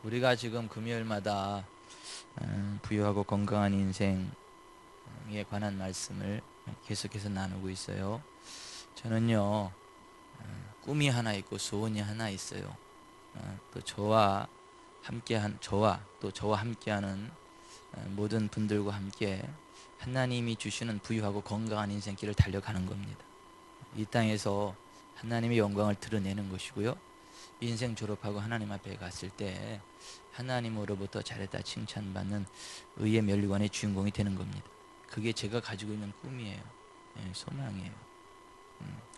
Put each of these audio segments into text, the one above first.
우리가 지금 금요일마다 부유하고 건강한 인생에 관한 말씀을 계속해서 나누고 있어요. 저는요, 꿈이 하나 있고 소원이 하나 있어요. 또 저와 함께하는 모든 분들과 함께 하나님이 주시는 부유하고 건강한 인생길을 달려가는 겁니다. 이 땅에서 하나님의 영광을 드러내는 것이고요. 인생 졸업하고 하나님 앞에 갔을 때 하나님으로부터 잘했다 칭찬받는 의의 면류관의 주인공이 되는 겁니다. 그게 제가 가지고 있는 꿈이에요. 소망이에요.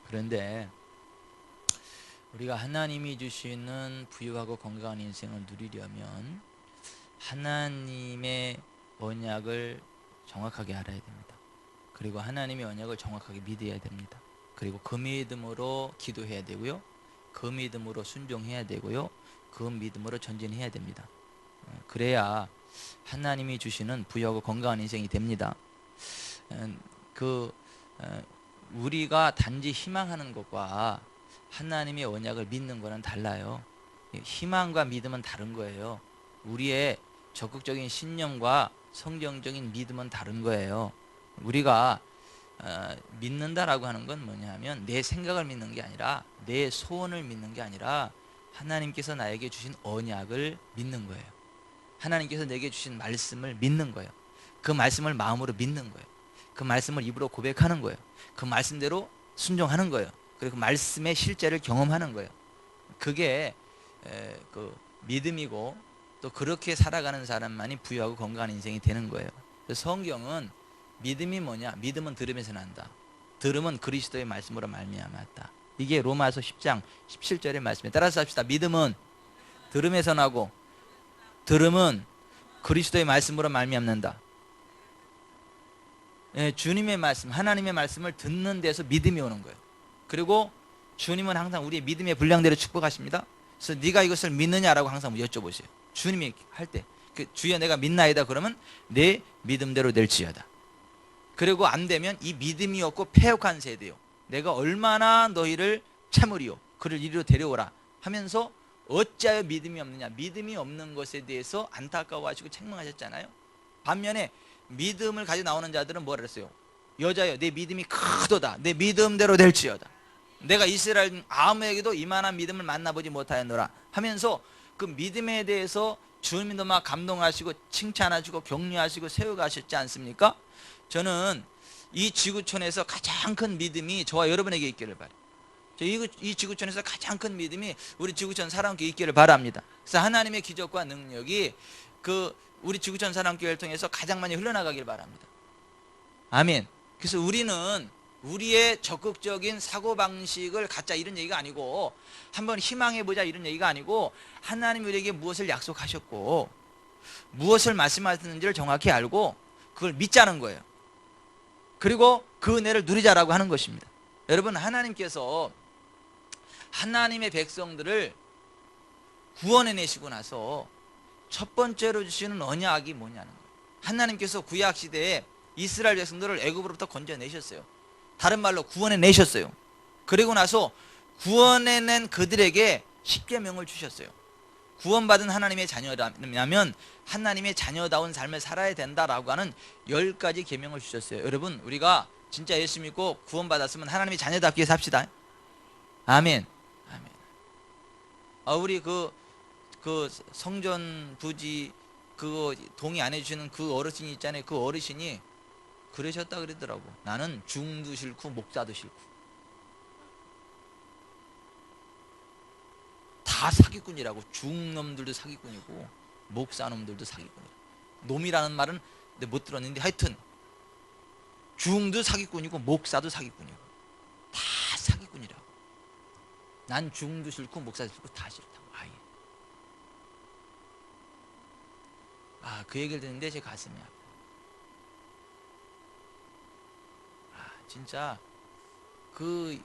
그런데 우리가 하나님이 주시는 부유하고 건강한 인생을 누리려면 하나님의 언약을 정확하게 알아야 됩니다. 그리고 하나님의 언약을 정확하게 믿어야 됩니다. 그리고 그 믿음으로 기도해야 되고요. 그 믿음으로 순종해야 되고요. 그 믿음으로 전진해야 됩니다. 그래야 하나님이 주시는 부유하고 건강한 인생이 됩니다. 우리가 단지 희망하는 것과 하나님의 언약을 믿는 것은 달라요. 희망과 믿음은 다른 거예요. 우리의 적극적인 신념과 성경적인 믿음은 다른 거예요. 우리가 믿는다라고 하는 건 뭐냐면 내 생각을 믿는 게 아니라 내 소원을 믿는 게 아니라 하나님께서 나에게 주신 언약을 믿는 거예요. 하나님께서 내게 주신 말씀을 믿는 거예요. 그 말씀을 마음으로 믿는 거예요. 그 말씀을 입으로 고백하는 거예요. 그 말씀대로 순종하는 거예요. 그리고 그 말씀의 실제를 경험하는 거예요. 그게 믿음이고 또 그렇게 살아가는 사람만이 부유하고 건강한 인생이 되는 거예요. 성경은 믿음이 뭐냐? 믿음은 들음에서 난다. 들음은 그리스도의 말씀으로 말미암았다. 이게 로마서 10장 17절의 말씀에 따라서 합시다. 믿음은 들음에서 나고 들음은 그리스도의 말씀으로 말미암는다. 주님의 말씀, 하나님의 말씀을 듣는 데서 믿음이 오는 거예요. 그리고 주님은 항상 우리의 믿음의 분량대로 축복하십니다. 그래서 네가 이것을 믿느냐라고 항상 여쭤보세요. 주님이 할 때 주여 내가 믿나이다 그러면 내 믿음대로 될지어다. 그리고 안 되면 이 믿음이 없고 패역한 세대요. 내가 얼마나 너희를 참으리요. 그를 이리로 데려오라 하면서 어찌하여 믿음이 없느냐. 믿음이 없는 것에 대해서 안타까워하시고 책망하셨잖아요. 반면에 믿음을 가지고 나오는 자들은 뭐라 그랬어요? 여자여 내 믿음이 크도다. 내 믿음대로 될지어다. 내가 이스라엘 아무에게도 이만한 믿음을 만나보지 못하였노라 하면서 그 믿음에 대해서 주님도 막 감동하시고 칭찬하시고 격려하시고 세워가셨지 않습니까? 저는 이 지구촌에서 가장 큰 믿음이 저와 여러분에게 있기를 바라요. 이 지구촌에서 가장 큰 믿음이 우리 지구촌 사랑교회 있기를 바랍니다. 그래서 하나님의 기적과 능력이 우리 지구촌 사랑교회를 통해서 가장 많이 흘러나가길 바랍니다. 아멘. 그래서 우리는 우리의 적극적인 사고방식을 갖자 이런 얘기가 아니고 한번 희망해보자 이런 얘기가 아니고 하나님 우리에게 무엇을 약속하셨고 무엇을 말씀하셨는지를 정확히 알고 그걸 믿자는 거예요. 그리고 그 은혜를 누리자라고 하는 것입니다. 여러분, 하나님께서 하나님의 백성들을 구원해내시고 나서 첫 번째로 주시는 언약이 뭐냐는 거예요. 하나님께서 구약시대에 이스라엘 백성들을 애굽으로부터 건져내셨어요. 다른 말로 구원해내셨어요. 그리고 나서 구원해낸 그들에게 십계명을 주셨어요. 구원받은 하나님의 자녀라면 하나님의 자녀다운 삶을 살아야 된다라고 하는 10가지 계명을 주셨어요. 여러분, 우리가 진짜 예수 믿고 구원받았으면 하나님의 자녀답게 삽시다. 아멘. 아멘. 우리 성전 부지 그거 동의 안 해주시는 그 어르신이 있잖아요. 그 어르신이 그러셨다 그러더라고. 나는 중도 싫고 목사도 싫고 다 사기꾼이라고. 중놈들도 사기꾼이고 목사놈들도 사기꾼이고. 놈이라는 말은 못 들었는데 하여튼 중도 사기꾼이고 목사도 사기꾼이고 다 사기꾼이라고. 난 중도 싫고 목사도 싫고 다 싫다고. 그 얘기를 듣는데 제 가슴이 아파. 진짜 그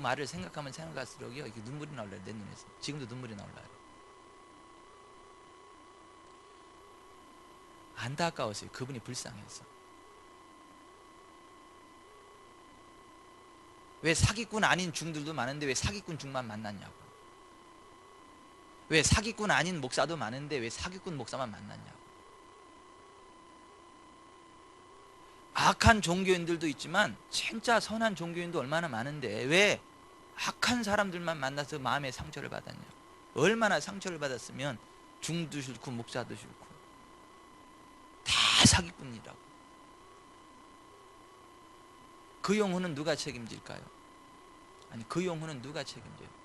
말을 생각하면 생각할수록요 이게 눈물이 나올라요. 내 눈에서 지금도 눈물이 나올라요. 안타까웠어요. 그분이 불쌍해서. 왜 사기꾼 아닌 중들도 많은데 왜 사기꾼 중만 만났냐고. 왜 사기꾼 아닌 목사도 많은데 왜 사기꾼 목사만 만났냐고. 악한 종교인들도 있지만 진짜 선한 종교인도 얼마나 많은데 왜 악한 사람들만 만나서 마음의 상처를 받았냐고. 얼마나 상처를 받았으면 중도 싫고 목사도 싫고 다 사기꾼이라고. 그 영혼은 누가 책임질까요? 아니, 그 영혼은 누가 책임져요?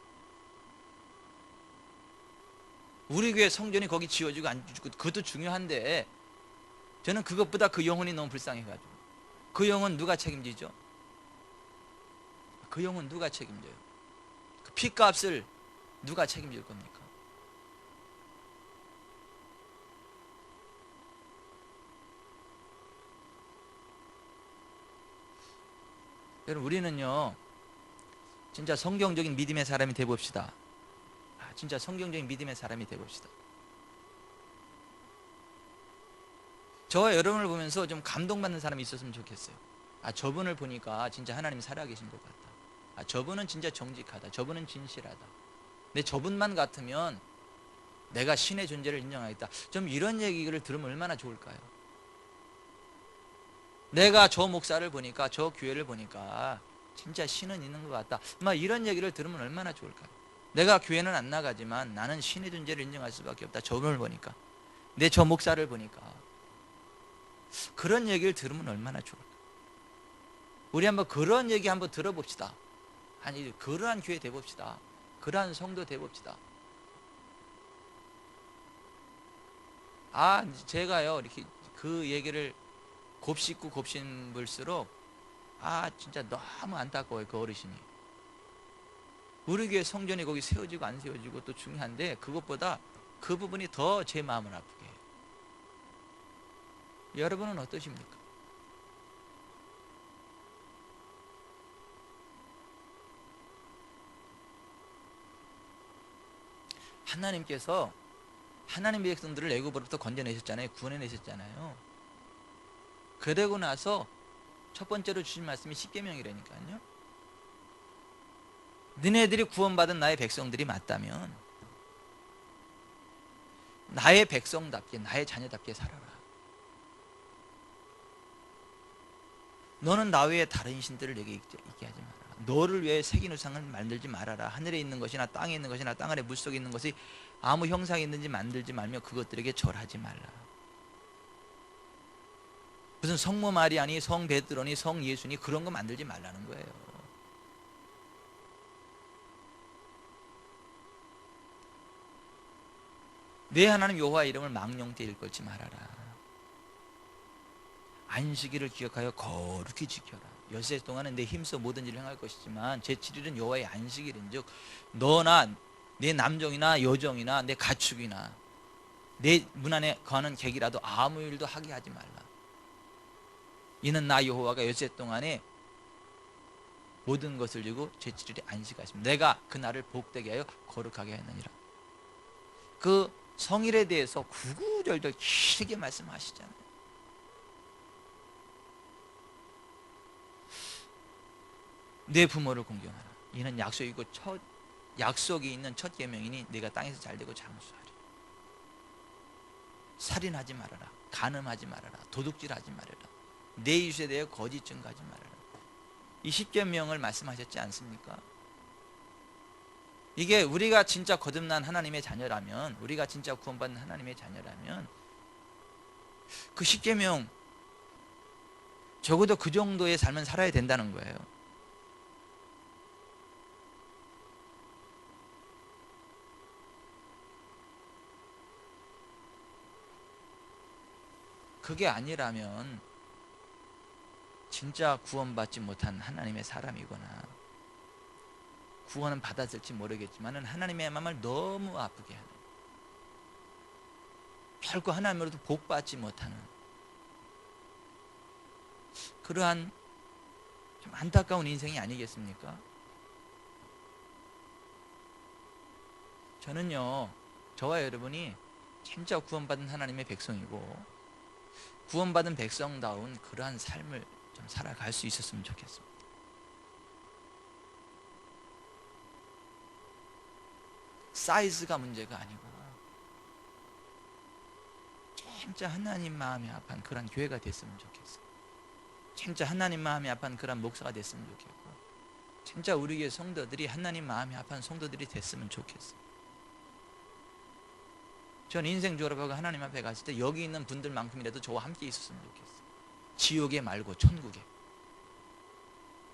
우리 교회 성전이 거기 지어지고 안 지어지고 그것도 중요한데 저는 그것보다 그 영혼이 너무 불쌍해가지고 그 영혼 누가 책임지죠? 그 영혼 누가 책임져요? 그 피값을 누가 책임질 겁니까? 여러분, 우리는요 진짜 성경적인 믿음의 사람이 되봅시다. 진짜 성경적인 믿음의 사람이 되봅시다. 저와 여러분을 보면서 좀 감동받는 사람이 있었으면 좋겠어요. 저분을 보니까 진짜 하나님이 살아계신 것 같다. 저분은 진짜 정직하다. 저분은 진실하다. 근데 저분만 같으면 내가 신의 존재를 인정하겠다. 좀 이런 얘기를 들으면 얼마나 좋을까요? 내가 저 목사를 보니까, 저 교회를 보니까 진짜 신은 있는 것 같다. 막 이런 얘기를 들으면 얼마나 좋을까요? 내가 교회는 안 나가지만 나는 신의 존재를 인정할 수밖에 없다. 저분을 보니까, 내 저 목사를 보니까. 그런 얘기를 들으면 얼마나 좋을까. 우리 한번 그런 얘기 한번 들어봅시다. 아니, 그러한 교회 돼봅시다. 그러한 성도 돼봅시다. 제가요 이렇게 그 얘기를 곱씹고 곱씹을수록 진짜 너무 안타까워요. 그 어르신이. 우리 교회 성전이 거기 세워지고 안 세워지고 또 중요한데 그것보다 그 부분이 더 제 마음을 아프게 해요. 여러분은 어떠십니까? 하나님께서 하나님의 백성들을 애굽으로부터 건져내셨잖아요. 구원해내셨잖아요. 그러고 나서 첫 번째로 주신 말씀이 십계명이라니까요. 너네들이 구원받은 나의 백성들이 맞다면 나의 백성답게, 나의 자녀답게 살아라. 너는 나 외에 다른 신들을 내게 있게 하지 마라. 너를 위해 새긴 우상을 만들지 말아라. 하늘에 있는 것이나 땅에 있는 것이나 땅 아래 물속에 있는 것이 아무 형상이 있는지 만들지 말며 그것들에게 절하지 말라. 무슨 성모 마리아니, 성 베드로니, 성 예수니 그런 거 만들지 말라는 거예요. 내 하나님 여호와의 이름을 망령되이 일컫지 말아라. 안식일을 기억하여 거룩히 지켜라. 엿새 동안은 내 힘써 모든 일을 행할 것이지만 제7일은 여호와의 안식일인즉 너나 내 남종이나 여종이나 내 가축이나 내 문 안에 거하는 객이라도 아무 일도 하게 하지 말라. 이는 나 여호와가 엿새 동안에 모든 것을 지고 제7일에 안식하십니다. 내가 그 날을 복되게 하여 거룩하게 하느니라. 그 성일에 대해서 구구절절 길게 말씀하시잖아요. 내 부모를 공경하라. 이는 약속이고 약속이 있는 첫 계명이니 네가 땅에서 잘되고 장수하리. 살인하지 말아라. 간음하지 말아라. 도둑질하지 말아라. 내 이웃에 대해 거짓 증거하지 말아라. 이 십계명을 말씀하셨지 않습니까? 이게 우리가 진짜 거듭난 하나님의 자녀라면, 우리가 진짜 구원받는 하나님의 자녀라면 그 십계명 적어도 그 정도의 삶은 살아야 된다는 거예요. 그게 아니라면 진짜 구원받지 못한 하나님의 사람이거나 구원은 받았을지 모르겠지만 하나님의 마음을 너무 아프게 하는, 결코 하나님으로부터 복받지 못하는 그러한 좀 안타까운 인생이 아니겠습니까? 저는요, 저와 여러분이 진짜 구원받은 하나님의 백성이고 구원받은 백성다운 그러한 삶을 좀 살아갈 수 있었으면 좋겠습니다. 사이즈가 문제가 아니고 진짜 하나님 마음이 아픈 그런 교회가 됐으면 좋겠어. 진짜 하나님 마음이 아픈 그런 목사가 됐으면 좋겠고, 진짜 우리 교회 성도들이 하나님 마음이 아픈 성도들이 됐으면 좋겠어. 전 인생 졸업하고 하나님 앞에 갔을 때 여기 있는 분들만큼이라도 저와 함께 있었으면 좋겠어. 지옥에 말고 천국에.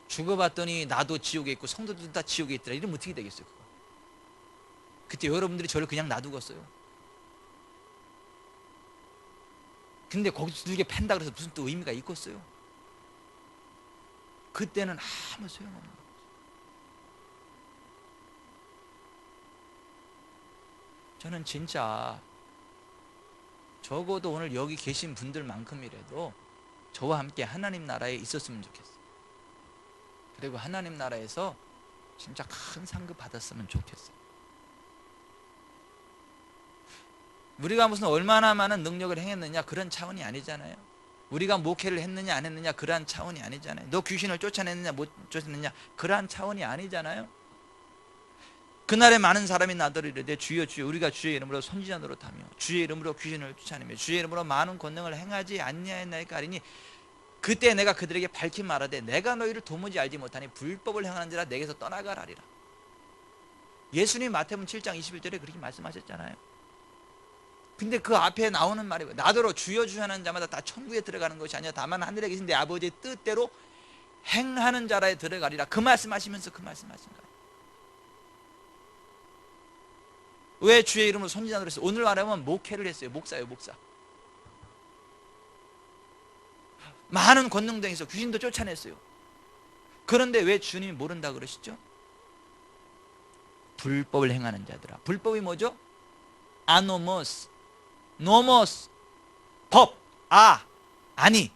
죽어봤더니 나도 지옥에 있고 성도들도 다 지옥에 있더라. 이러면 어떻게 되겠어요 그거? 그때 여러분들이 저를 그냥 놔두겠어요? 근데 거기서 두들겨 팬다 그래서 무슨 또 의미가 있겠어요? 그때는 아무 소용없는 거죠. 저는 진짜 적어도 오늘 여기 계신 분들만큼이라도 저와 함께 하나님 나라에 있었으면 좋겠어요. 그리고 하나님 나라에서 진짜 큰 상급 받았으면 좋겠어요. 우리가 무슨 얼마나 많은 능력을 행했느냐 그런 차원이 아니잖아요. 우리가 목회를 했느냐 안 했느냐 그러한 차원이 아니잖아요. 너 귀신을 쫓아냈느냐 못 쫓아냈느냐 그러한 차원이 아니잖아요. 그날에 많은 사람이 나더리되 주여 주여 우리가 주의 이름으로 선지자 노릇하며 주의 이름으로 귀신을 쫓아내며 주의 이름으로 많은 권능을 행하지 않냐했나이까 하리니 그때 내가 그들에게 밝히 말하되 내가 너희를 도무지 알지 못하니 불법을 행하는 자라 내게서 떠나가라 하리라. 예수님 마태복음 7장 21절에 그렇게 말씀하셨잖아요. 근데 그 앞에 나오는 말이 나더러 주여 주여 하는 자마다 다 천국에 들어가는 것이 아니라 다만 하늘에 계신 내 아버지의 뜻대로 행하는 자라에 들어가리라. 그 말씀하시면서 그 말씀하신 거예요. 왜 주의 이름으로 선지자 노릇했어요? 오늘 말하면 목회를 했어요. 목사예요, 목사. 많은 권능도 행해서 귀신도 쫓아냈어요. 그런데 왜 주님이 모른다 그러시죠? 불법을 행하는 자들아. 불법이 뭐죠? 아노모스, 노모스, 법, 아니,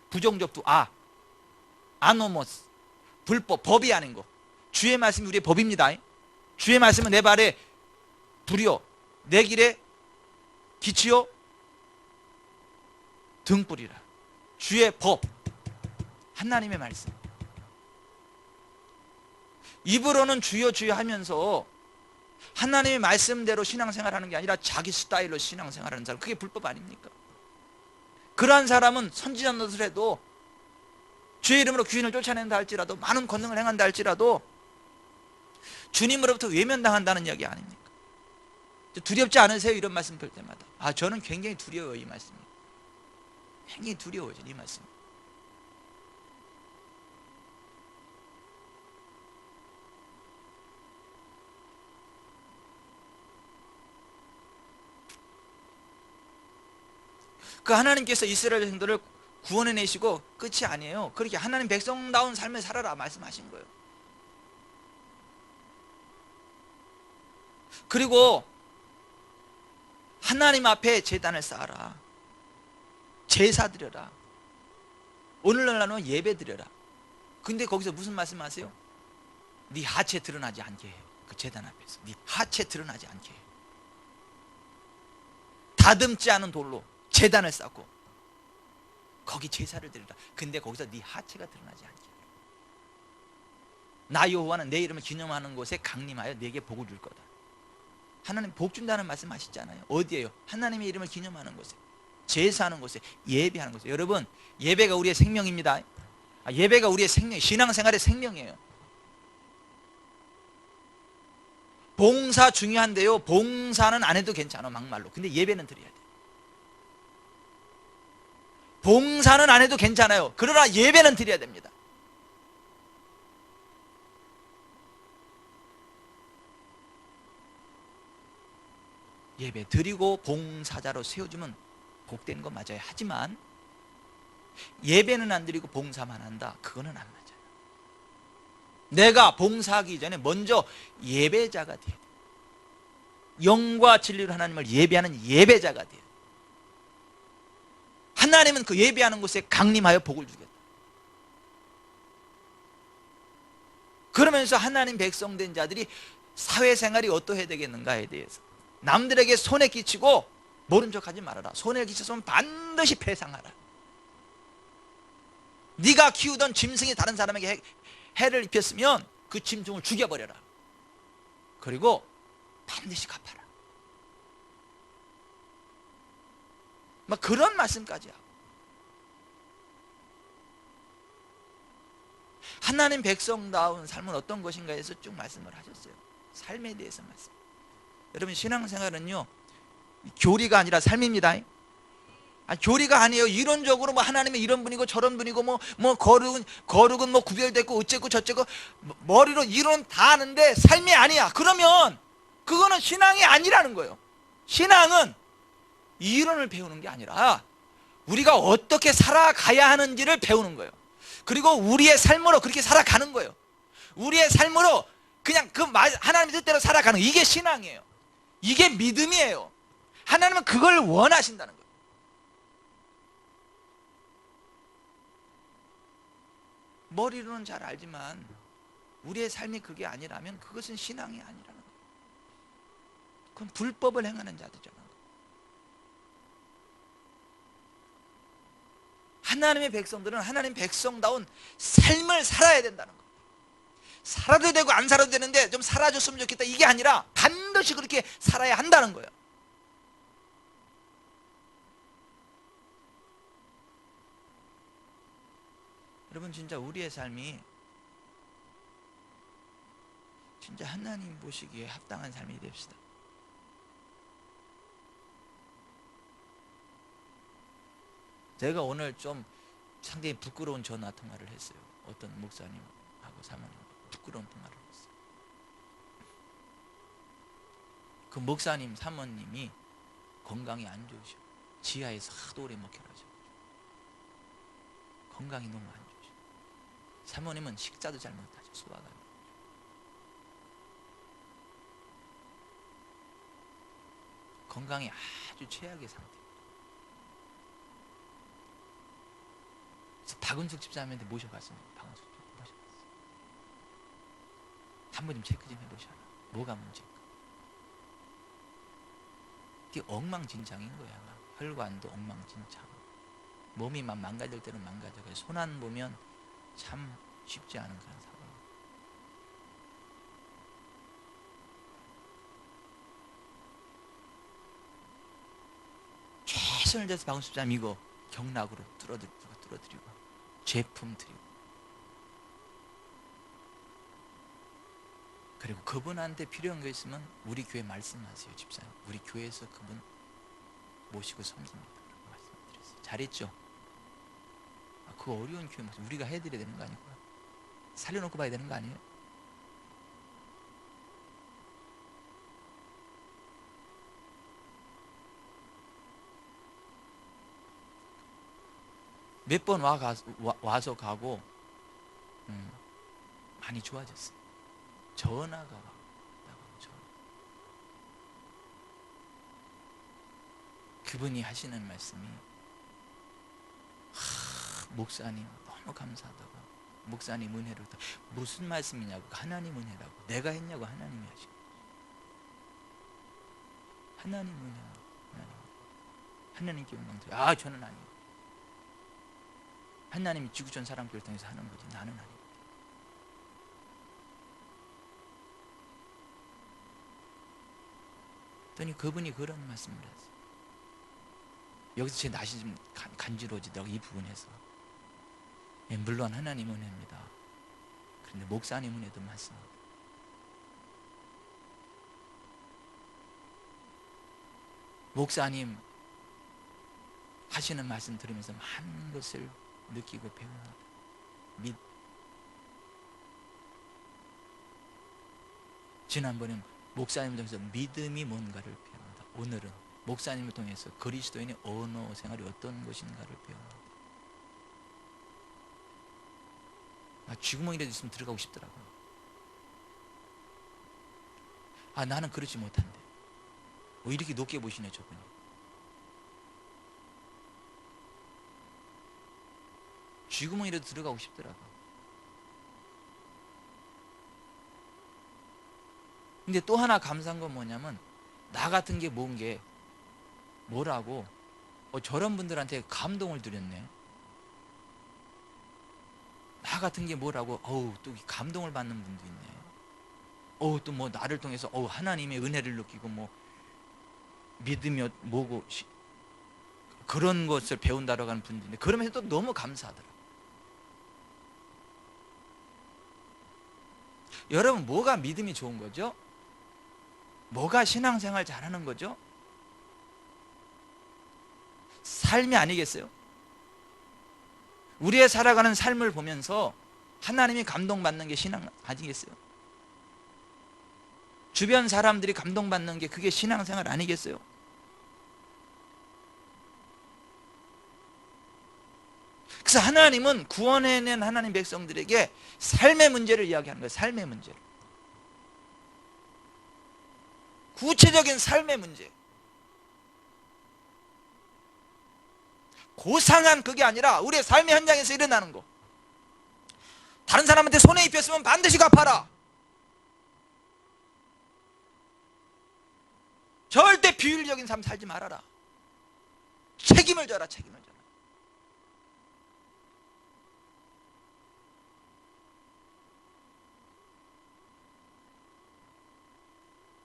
부정적도 아노모스, 불법, 법이 아닌 거. 주의 말씀이 우리의 법입니다. 주의 말씀은 내 발에 불이요 내 길에 빛이요 등불이라. 주의 법, 하나님의 말씀. 입으로는 주여 주여 하면서 하나님의 말씀대로 신앙생활하는 게 아니라 자기 스타일로 신앙생활하는 사람, 그게 불법 아닙니까? 그러한 사람은 선지자 노릇을 해도 주의 이름으로 귀신을 쫓아낸다 할지라도 많은 권능을 행한다 할지라도 주님으로부터 외면당한다는 이야기 아닙니까? 두렵지 않으세요? 이런 말씀 볼 때마다. 저는 굉장히 두려워요. 이 말씀이 굉장히 두려워요. 이 말씀. 그 하나님께서 이스라엘 백성들을 구원해내시고 끝이 아니에요. 그렇게 하나님 백성다운 삶을 살아라 말씀하신 거예요. 그리고 하나님 앞에 제단을 쌓아라. 제사 드려라. 오늘날 나누면 예배 드려라. 근데 거기서 무슨 말씀하세요? 네 하체 드러나지 않게 해. 그 제단 앞에서 네 하체 드러나지 않게 해. 다듬지 않은 돌로 제단을 쌓고 거기 제사를 드리라. 근데 거기서 네 하체가 드러나지 않게 해. 나 여호와는 내 이름을 기념하는 곳에 강림하여 네게 복을 줄 거다. 하나님 복 준다는 말씀 하시잖아요. 어디에요? 하나님의 이름을 기념하는 곳에, 제사하는 곳에, 예배하는 곳에. 여러분, 예배가 우리의 생명입니다. 예배가 우리의 생명, 신앙생활의 생명이에요. 봉사 중요한데요, 봉사는 안 해도 괜찮아 막말로. 근데 예배는 드려야 돼. 봉사는 안 해도 괜찮아요. 그러나 예배는 드려야 됩니다. 예배 드리고 봉사자로 세워주면 복된 거 맞아요. 하지만 예배는 안 드리고 봉사만 한다, 그거는 안 맞아요. 내가 봉사하기 전에 먼저 예배자가 돼야 돼요. 영과 진리로 하나님을 예배하는 예배자가 돼요. 하나님은 그 예배하는 곳에 강림하여 복을 주겠다. 그러면서 하나님 백성 된 자들이 사회생활이 어떠해야 되겠는가에 대해서 남들에게 손해 끼치고 모른 척하지 말아라. 손해 끼쳤으면 반드시 배상하라. 네가 키우던 짐승이 다른 사람에게 해를 입혔으면 그 짐승을 죽여버려라. 그리고 반드시 갚아라. 막 그런 말씀까지 하고, 하나님 백성다운 삶은 어떤 것인가 해서 쭉 말씀을 하셨어요. 삶에 대해서 말씀. 여러분, 신앙생활은요 교리가 아니라 삶입니다. 교리가 아니에요. 이론적으로 뭐 하나님은 이런 분이고 저런 분이고 뭐 거룩은 뭐 구별됐고 어쨌고 저쨌고 머리로 이론 다 아는데 삶이 아니야. 그러면 그거는 신앙이 아니라는 거예요. 신앙은 이론을 배우는 게 아니라 우리가 어떻게 살아가야 하는지를 배우는 거예요. 그리고 우리의 삶으로 그렇게 살아가는 거예요. 우리의 삶으로 그냥 그 하나님의 뜻대로 살아가는, 이게 신앙이에요. 이게 믿음이에요. 하나님은 그걸 원하신다는 거예요. 머리로는 잘 알지만 우리의 삶이 그게 아니라면 그것은 신앙이 아니라는 거예요. 그건 불법을 행하는 자들이잖아요. 하나님의 백성들은 하나님 백성다운 삶을 살아야 된다는 거예요. 살아도 되고 안 살아도 되는데 좀 살아줬으면 좋겠다, 이게 아니라 반드시 그렇게 살아야 한다는 거예요. 여러분, 진짜 우리의 삶이 진짜 하나님 보시기에 합당한 삶이 됩시다. 제가 오늘 좀 상당히 부끄러운 전화 통화를 했어요. 어떤 목사님하고 사모님하고 부끄러운 통화를 했어요. 그 목사님 사모님이 건강이 안 좋으셔. 지하에서 하도 오래 먹혀가지고 건강이 너무 안 좋으셔. 사모님은 식사도 잘 못하죠. 소화가. 건강이 아주 최악의 상태. 그래서 박은숙 집사님한테 모셔갔습니다. 박은숙 모셔갔어요. 한번 좀 체크 좀 해보셔라. 뭐가 문제일까? 이게 엉망진창인 거야. 혈관도 엉망진창. 몸이 막 망가질 때는 망가져. 손 안 보면 참 쉽지 않은 그런 상황. 최선을 다해서 박은숙 집사님 이거 경락으로 뚫어드리고 제품 드리고, 그리고 그분한테 필요한 거 있으면 우리 교회 말씀하세요. 집사님, 우리 교회에서 그분 모시고 섬깁니다. 말씀드렸어요. 잘했죠? 그 어려운 교회 모습 우리가 해드려야 되는 거 아니고요? 살려놓고 봐야 되는 거 아니에요? 몇 번 와서 가고 많이 좋아졌어요. 전화가 왔다고. 그분이 하시는 말씀이 목사님 너무 감사하다고. 목사님 은혜로. 무슨 말씀이냐고. 하나님 은혜라고. 내가 했냐고. 하나님이 하신 거죠. 하나님 은혜라고. 하나님께 영광 드려요. 저는 아니에요. 하나님이 지구촌 사람들을 통해서 하는 거지 나는 아니에요. 그랬더니 그분이 그런 말씀을 했어요. 여기서 제 낯이 좀 간지러워지더라고, 이 부분에서. 물론 하나님 은혜입니다. 그런데 목사님 은혜도 많습니다. 목사님 하시는 말씀 들으면서 많은 것을 느끼고 배웁니다. 지난번엔 목사님을 통해서 믿음이 뭔가를 배웁니다. 오늘은 목사님을 통해서 그리스도인의 언어 생활이 어떤 것인가를 배웁니다. 쥐구멍이라도 있으면 들어가고 싶더라고요. 나는 그렇지 못한데. 이렇게 높게 보시네 저분이. 쥐구멍이라도 들어가고 싶더라고요. 근데 또 하나 감사한 건 뭐냐면, 나 같은 게 뭐라고 저런 분들한테 감동을 드렸네. 나 같은 게 뭐라고 또 감동을 받는 분도 있네. 또 뭐 나를 통해서 하나님의 은혜를 느끼고 뭐 믿으며 뭐고 그런 것을 배운다라고 하는 분들인데, 그러면서 또 너무 감사하더라고요. 여러분, 뭐가 믿음이 좋은 거죠? 뭐가 신앙생활 잘하는 거죠? 삶이 아니겠어요? 우리의 살아가는 삶을 보면서 하나님이 감동받는 게 신앙 아니겠어요? 주변 사람들이 감동받는 게 그게 신앙생활 아니겠어요? 그래서 하나님은 구원해낸 하나님 백성들에게 삶의 문제를 이야기하는 거예요. 삶의 문제를. 구체적인 삶의 문제. 고상한 그게 아니라 우리의 삶의 현장에서 일어나는 거. 다른 사람한테 손해 입혔으면 반드시 갚아라. 절대 비윤리적인 삶 살지 말아라. 책임을 져라. 책임을 져라.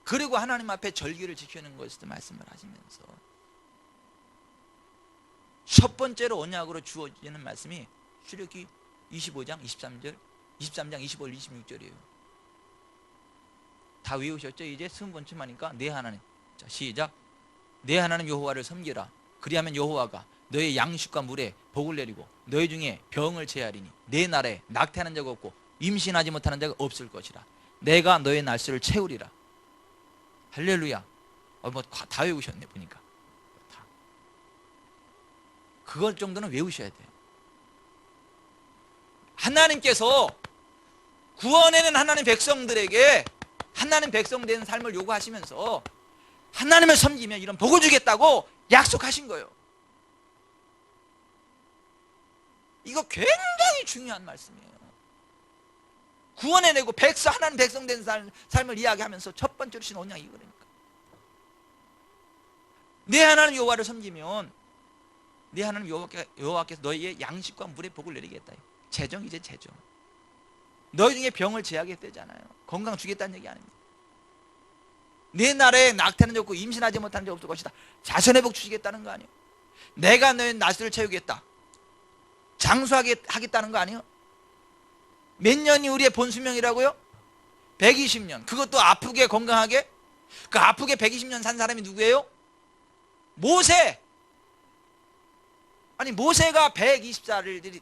그리고 하나님 앞에 절기를 지키는 것에도 말씀을 하시면서 첫 번째로 언약으로 주어지는 말씀이 출애굽기 25장 23절 23장 25절 26절이에요. 다 외우셨죠? 이제 20번쯤 하니까 내 하나님. 자, 시작. 내 하나님 여호와를 섬기라. 그리하면 여호와가 너의 양식과 물에 복을 내리고 너희 중에 병을 제하리니 내 나라에 낙태하는 자가 없고 임신하지 못하는 자가 없을 것이라. 내가 너의 날수를 채우리라. 할렐루야. 뭐 다 외우셨네 보니까. 다. 그걸 정도는 외우셔야 돼요. 하나님께서 구원에는 하나님 백성들에게 하나님 백성 되는 삶을 요구하시면서 하나님을 섬기면 이런 복을 주겠다고 약속하신 거예요. 이거 굉장히 중요한 말씀이에요. 구원해내고 하나님 백성 된 삶을 이야기하면서 첫 번째로 신 언약이 이거니까. 내 하나님 여호와를 섬기면 내 하나님 여호와께서 너희의 양식과 물에 복을 내리겠다. 재정이제 재정. 너희 중에 병을 제하겠다잖아요. 건강 주겠다는 얘기 아닙니다. 내 나라에 낙태는 적고 임신하지 못하는 자 없을 것이다. 자손의 복 주시겠다는 거 아니에요. 내가 너의 날수를 채우겠다. 장수하게 하겠다는 거 아니에요. 몇 년이 우리의 본수명이라고요? 120년. 그것도 아프게 건강하게. 그 아프게 120년 산 사람이 누구예요? 모세. 아니 모세가 120살이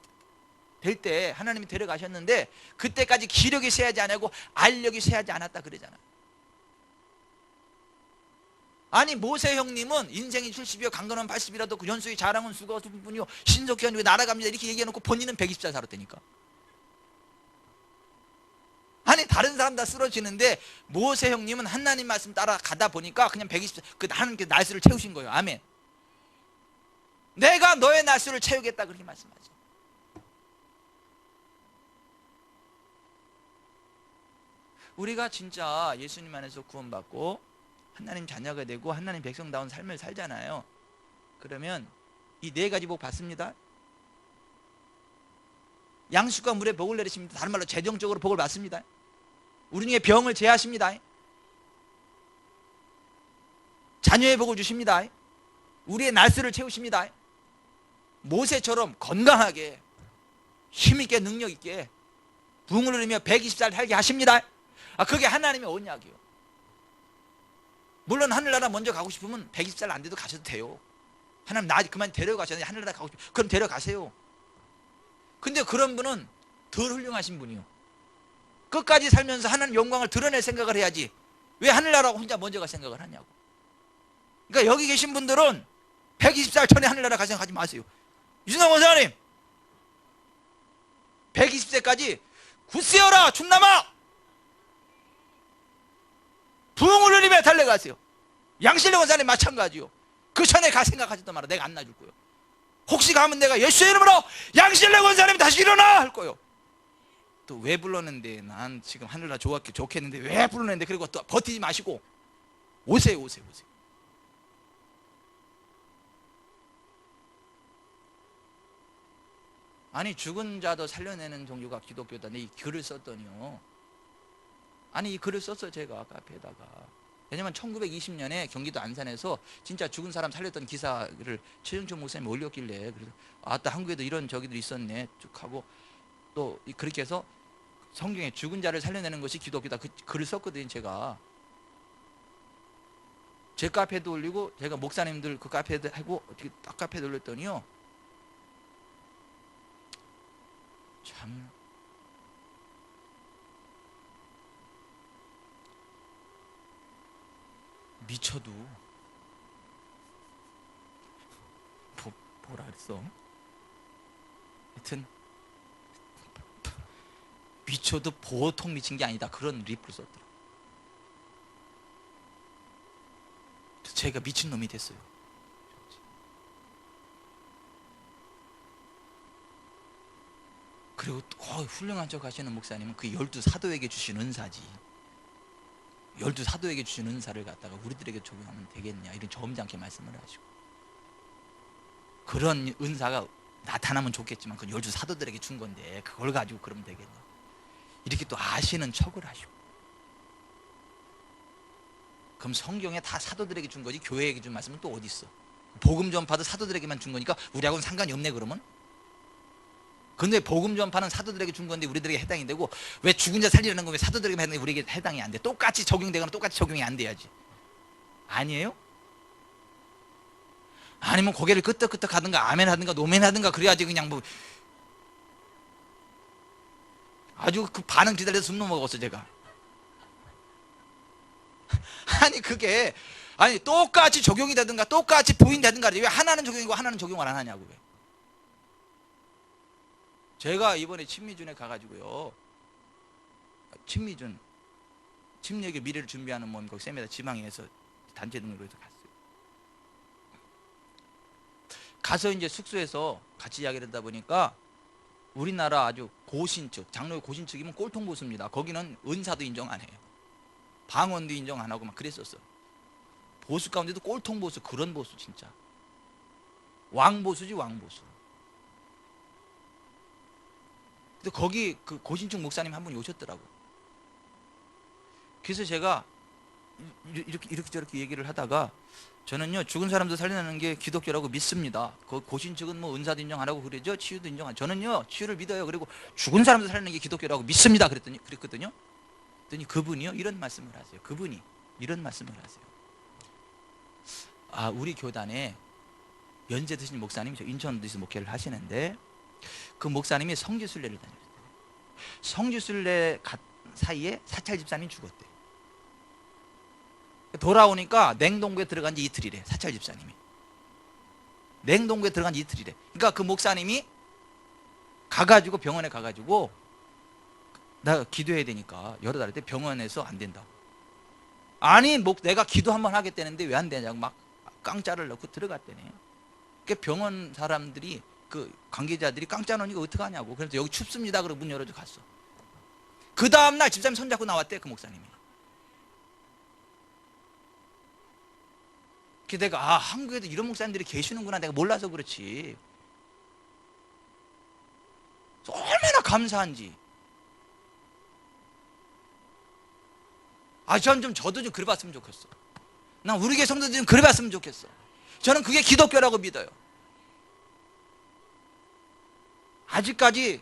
될 때 하나님이 데려가셨는데 그때까지 기력이 쇠하지 않고 알력이 쇠하지 않았다 그러잖아요. 아니 모세 형님은 인생이 70이요 강건한 80이라도 그 연수의 자랑은 수고 분이요 신속히 하니 날아갑니다 이렇게 얘기해놓고 본인은 120살 살았다니까. 아니 다른 사람 다 쓰러지는데 모세 형님은 하나님 말씀 따라 가다 보니까 그냥 120살 그 하나님께 날수를 채우신 거예요. 아멘. 내가 너의 날수를 채우겠다 그렇게 말씀하죠. 우리가 진짜 예수님 안에서 구원받고 하나님 자녀가 되고 하나님 백성다운 삶을 살잖아요. 그러면 이 네 가지 복 받습니다. 양식과 물에 복을 내리십니다. 다른 말로 재정적으로 복을 받습니다. 우리 중에 병을 제하십니다. 자녀의 복을 주십니다. 우리의 날수를 채우십니다. 모세처럼 건강하게 힘있게 능력있게 부흥을 누리며 120살 살게 하십니다. 그게 하나님의 언약이요. 물론 하늘나라 먼저 가고 싶으면 120살 안 돼도 가셔도 돼요. 하나님 나 그만 데려가셨는데 하늘나라 가고 싶으면 그럼 데려가세요. 근데 그런 분은 덜 훌륭하신 분이요. 끝까지 살면서 하나님 영광을 드러낼 생각을 해야지 왜 하늘나라고 혼자 먼저 갈 생각을 하냐고. 그러니까 여기 계신 분들은 120살 전에 하늘나라 갈 생각하지 마세요. 유승환 원사님 120세까지 굳세어라 충남아 부흥을 누리며 달려가세요. 양실령 원사님 마찬가지요. 그 전에 가 생각하지도 마라. 내가 안 놔줄 거예요. 혹시 가면 내가 예수의 이름으로 양실령 원사님 다시 일어나 할 거예요. 또 왜 불렀는데 난 지금 하늘나라 좋겠는데 왜 불렀는데 그리고 또 버티지 마시고 오세요. 아니 죽은 자도 살려내는 종교가 기독교다. 이 글을 썼더니요. 아니 이 글을 썼어요 제가 카페에다가. 왜냐면 1920년에 경기도 안산에서 진짜 죽은 사람 살렸던 기사를 최정철 목사님이 올렸길래, 그래서 아따 한국에도 이런 저기들이 있었네 쭉 하고, 또 그렇게 해서 성경에 죽은 자를 살려내는 것이 기독교다 그 글을 썼거든요 제가. 제 카페에도 올리고 제가 목사님들 그 카페에도 하고 딱 카페에 올렸더니요 참 미쳐도 뭐라 그랬어? 하여튼 미쳐도 보통 미친 게 아니다 그런 리플을 썼더라. 그래서 제가 미친놈이 됐어요. 그리고 또 훌륭한 척 하시는 목사님은 그 12사도에게 주신 은사지, 12사도에게 주신 은사를 갖다가 우리들에게 적용하면 되겠냐 이런 점잖게 말씀을 하시고, 그런 은사가 나타나면 좋겠지만 그건 12사도들에게 준 건데 그걸 가지고 그러면 되겠냐 이렇게 또 아시는 척을 하시고. 그럼 성경에 다 사도들에게 준 거지 교회에게 준 말씀은 또 어디 있어? 복음 전파도 사도들에게만 준 거니까 우리하고는 상관이 없네 그러면? 근데 복음 전파는 사도들에게 준 건데 우리들에게 해당이 되고, 왜 죽은 자 살리려는 거 왜 사도들에게 해당이 우리에게 해당이 안 돼? 똑같이 적용되거나 똑같이 적용이 안 돼야지. 아니에요? 아니면 고개를 끄덕끄덕 하든가 아멘 하든가 노멘 하든가 그래야지. 그냥 뭐 아주 그 반응 기다려서 숨 넘어갔어 제가. 아니 그게 아니 똑같이 적용이 되든가 똑같이 부인되든가 왜 하나는 적용이고 하나는 적용을 안 하냐고. 왜? 제가 이번에 친미준에 가가지고요, 친미준 침례교 미래를 준비하는 모임 거기 세미나 지방에서 단체 등록을 해서 갔어요. 가서 이제 숙소에서 같이 이야기를 하다 보니까 우리나라 아주 고신측, 장로의 고신측이면 꼴통보수입니다. 거기는 은사도 인정 안 해요. 방언도 인정 안 하고 막 그랬었어. 보수 가운데도 꼴통보수, 그런 보수 진짜. 왕보수지 왕보수. 근데 거기 그 고신측 목사님 한 분이 오셨더라고. 그래서 제가 이렇게 저렇게 얘기를 하다가, 저는요 죽은 사람도 살려내는 게 기독교라고 믿습니다. 그 고신측은 뭐 은사도 인정 안 하고 그러죠. 치유도 인정 안 하고. 저는요 치유를 믿어요. 그리고 죽은 사람도 살려내는 게 기독교라고 믿습니다. 그랬거든요. 그랬더니 그분이요 이런 말씀을 하세요. 그분이 이런 말씀을 하세요. 아, 우리 교단에 연세 드신 목사님이 저 인천에서 목회를 하시는데 그 목사님이 성지순례를 다녔어요. 성지순례 사이에 사찰 집사님이 죽었대. 돌아오니까 냉동고에 들어간 지 이틀이래. 사찰 집사님이 냉동고에 들어간 지 이틀이래. 그러니까 그 목사님이 가가지고 병원에 가가지고 나 기도해야 되니까 여러 달 때 병원에서 안 된다고. 아니 내가 기도 한번 하겠다는데 왜 안 되냐고 막 깡짜를 넣고 들어갔대네. 그 병원 사람들이 그 관계자들이 깡짜 넣으니까 어떡하냐고. 그래서 여기 춥습니다 그러고 문 열어줘 갔어. 그 다음날 집사님 손잡고 나왔대 그 목사님이. 그래서 내가 아 한국에도 이런 목사님들이 계시는구나 내가 몰라서 그렇지. 얼마나 감사한지. 아 저도 좀 그래봤으면 좋겠어. 난 우리 교회 성도들 좀 그래봤으면 좋겠어. 저는 그게 기독교라고 믿어요. 아직까지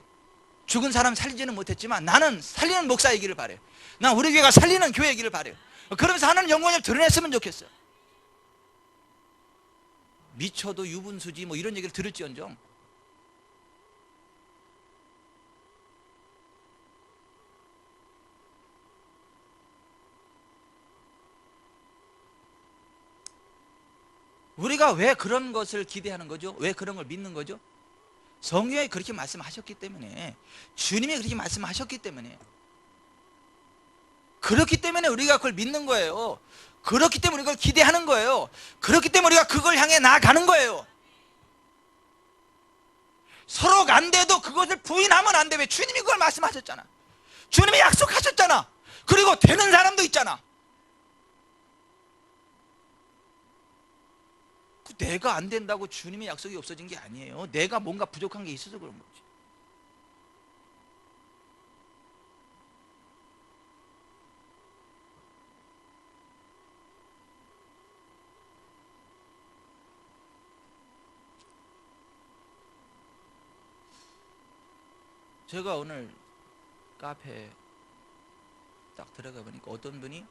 죽은 사람 살리지는 못했지만 나는 살리는 목사이기를 바래요. 난 우리 교회가 살리는 교회이기를 바래요. 그러면서 하나님 영광을 드러냈으면 좋겠어요. 미쳐도 유분수지 뭐 이런 얘기를 들을지언정 우리가 왜 그런 것을 기대하는 거죠? 왜 그런 걸 믿는 거죠? 성경에 그렇게 말씀하셨기 때문에, 주님이 그렇게 말씀하셨기 때문에, 그렇기 때문에 우리가 그걸 믿는 거예요. 그렇기 때문에 우리가 그걸 기대하는 거예요. 그렇기 때문에 우리가 그걸 향해 나아가는 거예요. 서로가 안 돼도 그것을 부인하면 안 돼. 왜? 주님이 그걸 말씀하셨잖아. 주님이 약속하셨잖아. 그리고 되는 사람도 있잖아. 내가 안 된다고 주님의 약속이 없어진 게 아니에요. 내가 뭔가 부족한 게 있어서 그런 거지. 제가 오늘 카페에 딱 들어가 보니까 어떤 분이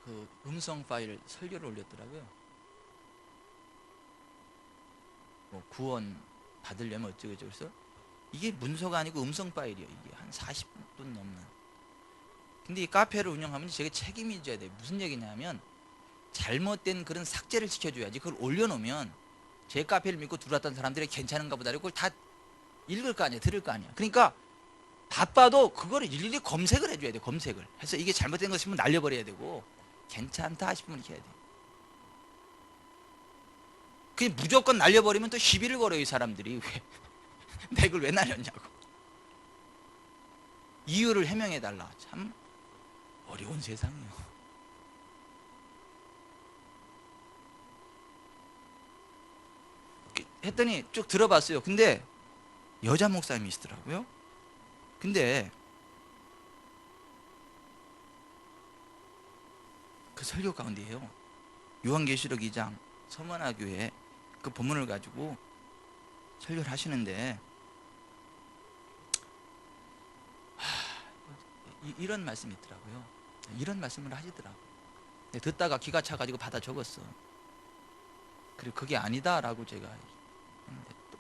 그 음성 파일 설교를 올렸더라고요. 뭐 구원 받으려면 어쩌고저쩌고. 그래서 이게 문서가 아니고 음성 파일이에요. 이게 한 40분 넘는. 근데 이 카페를 운영하면 제가 책임이 져야 돼요. 무슨 얘기냐면 잘못된 글은 삭제를 시켜줘야지. 그걸 올려놓으면 제 카페를 믿고 들어왔던 사람들이 괜찮은가 보다 그걸 다 읽을 거 아니야, 들을 거 아니야. 그러니까 바빠도 그거를 일일이 검색을 해줘야 돼. 검색을 해서 이게 잘못된 것이면 날려버려야 되고 괜찮다 싶으면 이렇게 해야 돼. 그냥 무조건 날려버리면 또 시비를 걸어요. 이 사람들이. 왜 내 글 왜 날렸냐고 이유를 해명해달라. 참 어려운 세상이에요. 했더니 쭉 들어봤어요. 근데 여자 목사님이시더라고요. 근데 그 설교 가운데에요, 요한계시록 2장 서머나 교회 그 본문을 가지고 설교를 하시는데 이런 말씀이 있더라고요. 이런 말씀을 하시더라고요. 듣다가 기가 차가지고 받아 적었어. 그리고 그게 아니다라고 제가 했는데, 또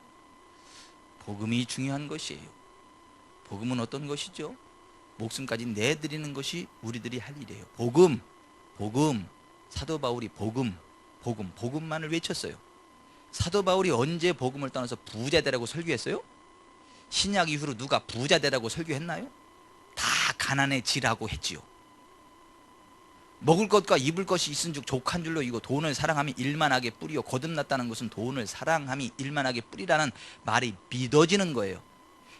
복음이 중요한 것이에요. 복음은 어떤 것이죠? 목숨까지 내드리는 것이 우리들이 할 일이에요. 복음, 복음. 사도 바울이 복음, 복음, 복음만을 외쳤어요. 사도 바울이 언제 복음을 떠나서 부자 되라고 설교했어요? 신약 이후로 누가 부자 되라고 설교했나요? 다 가난해지라고 했지요. 먹을 것과 입을 것이 있은즉 족한 줄로 이고 돈을 사랑함이 일만하게 뿌리요 거듭났다는 것은 돈을 사랑함이 일만하게 뿌리라는 말이 믿어지는 거예요.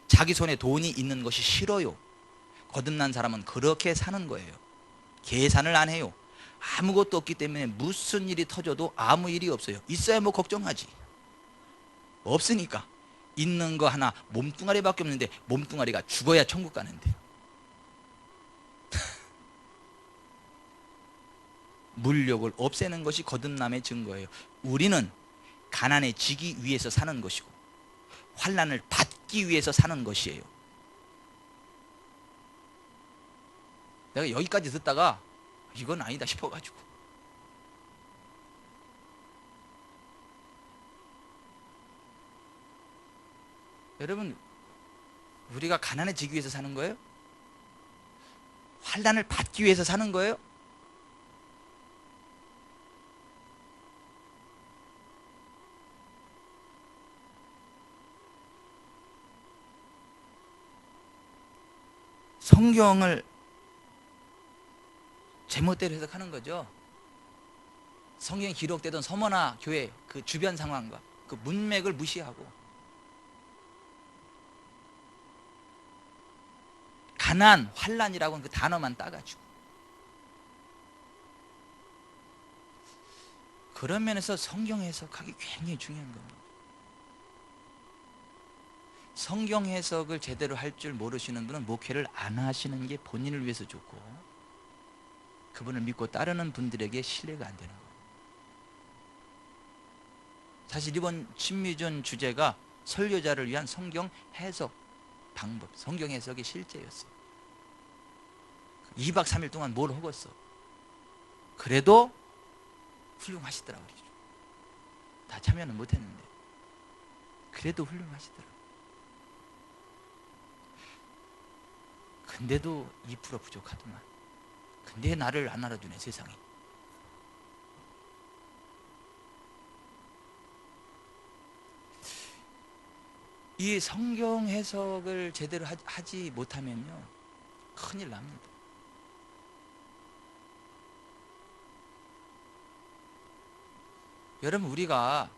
자기 손에 돈이 있는 것이 싫어요. 거듭난 사람은 그렇게 사는 거예요. 계산을 안 해요. 아무것도 없기 때문에 무슨 일이 터져도 아무 일이 없어요. 있어야 뭐 걱정하지. 없으니까. 있는 거 하나 몸뚱아리밖에 없는데 몸뚱아리가 죽어야 천국 가는데. 물욕을 없애는 것이 거듭남의 증거예요. 우리는 가난해지기 위해서 사는 것이고 환난을 받기 위해서 사는 것이에요. 내가 여기까지 듣다가 이건 아니다 싶어가지고, 여러분, 우리가 가난해지기 위해서 사는 거예요? 환난을 받기 위해서 사는 거예요? 성경을 제멋대로 해석하는 거죠. 성경에 기록되던 서머나 교회 그 주변 상황과 그 문맥을 무시하고 가난, 환난이라고 하는 그 단어만 따가지고, 그런 면에서 성경 해석하기 굉장히 중요한 겁니다. 성경 해석을 제대로 할 줄 모르시는 분은 목회를 안 하시는 게 본인을 위해서 좋고 그분을 믿고 따르는 분들에게 신뢰가 안 되는 거예요. 사실 이번 친미전 주제가 설교자를 위한 성경 해석 방법, 성경 해석의 실제였어요. 2박 3일 동안 뭘 허겄어. 그래도 훌륭하시더라고요. 다 참여는 못했는데 그래도 훌륭하시더라고요. 근데도 2% 부족하더만. 근데 나를 안 알아주네 세상이. 이 성경 해석을 제대로 하지 못하면요 큰일 납니다. 여러분, 우리가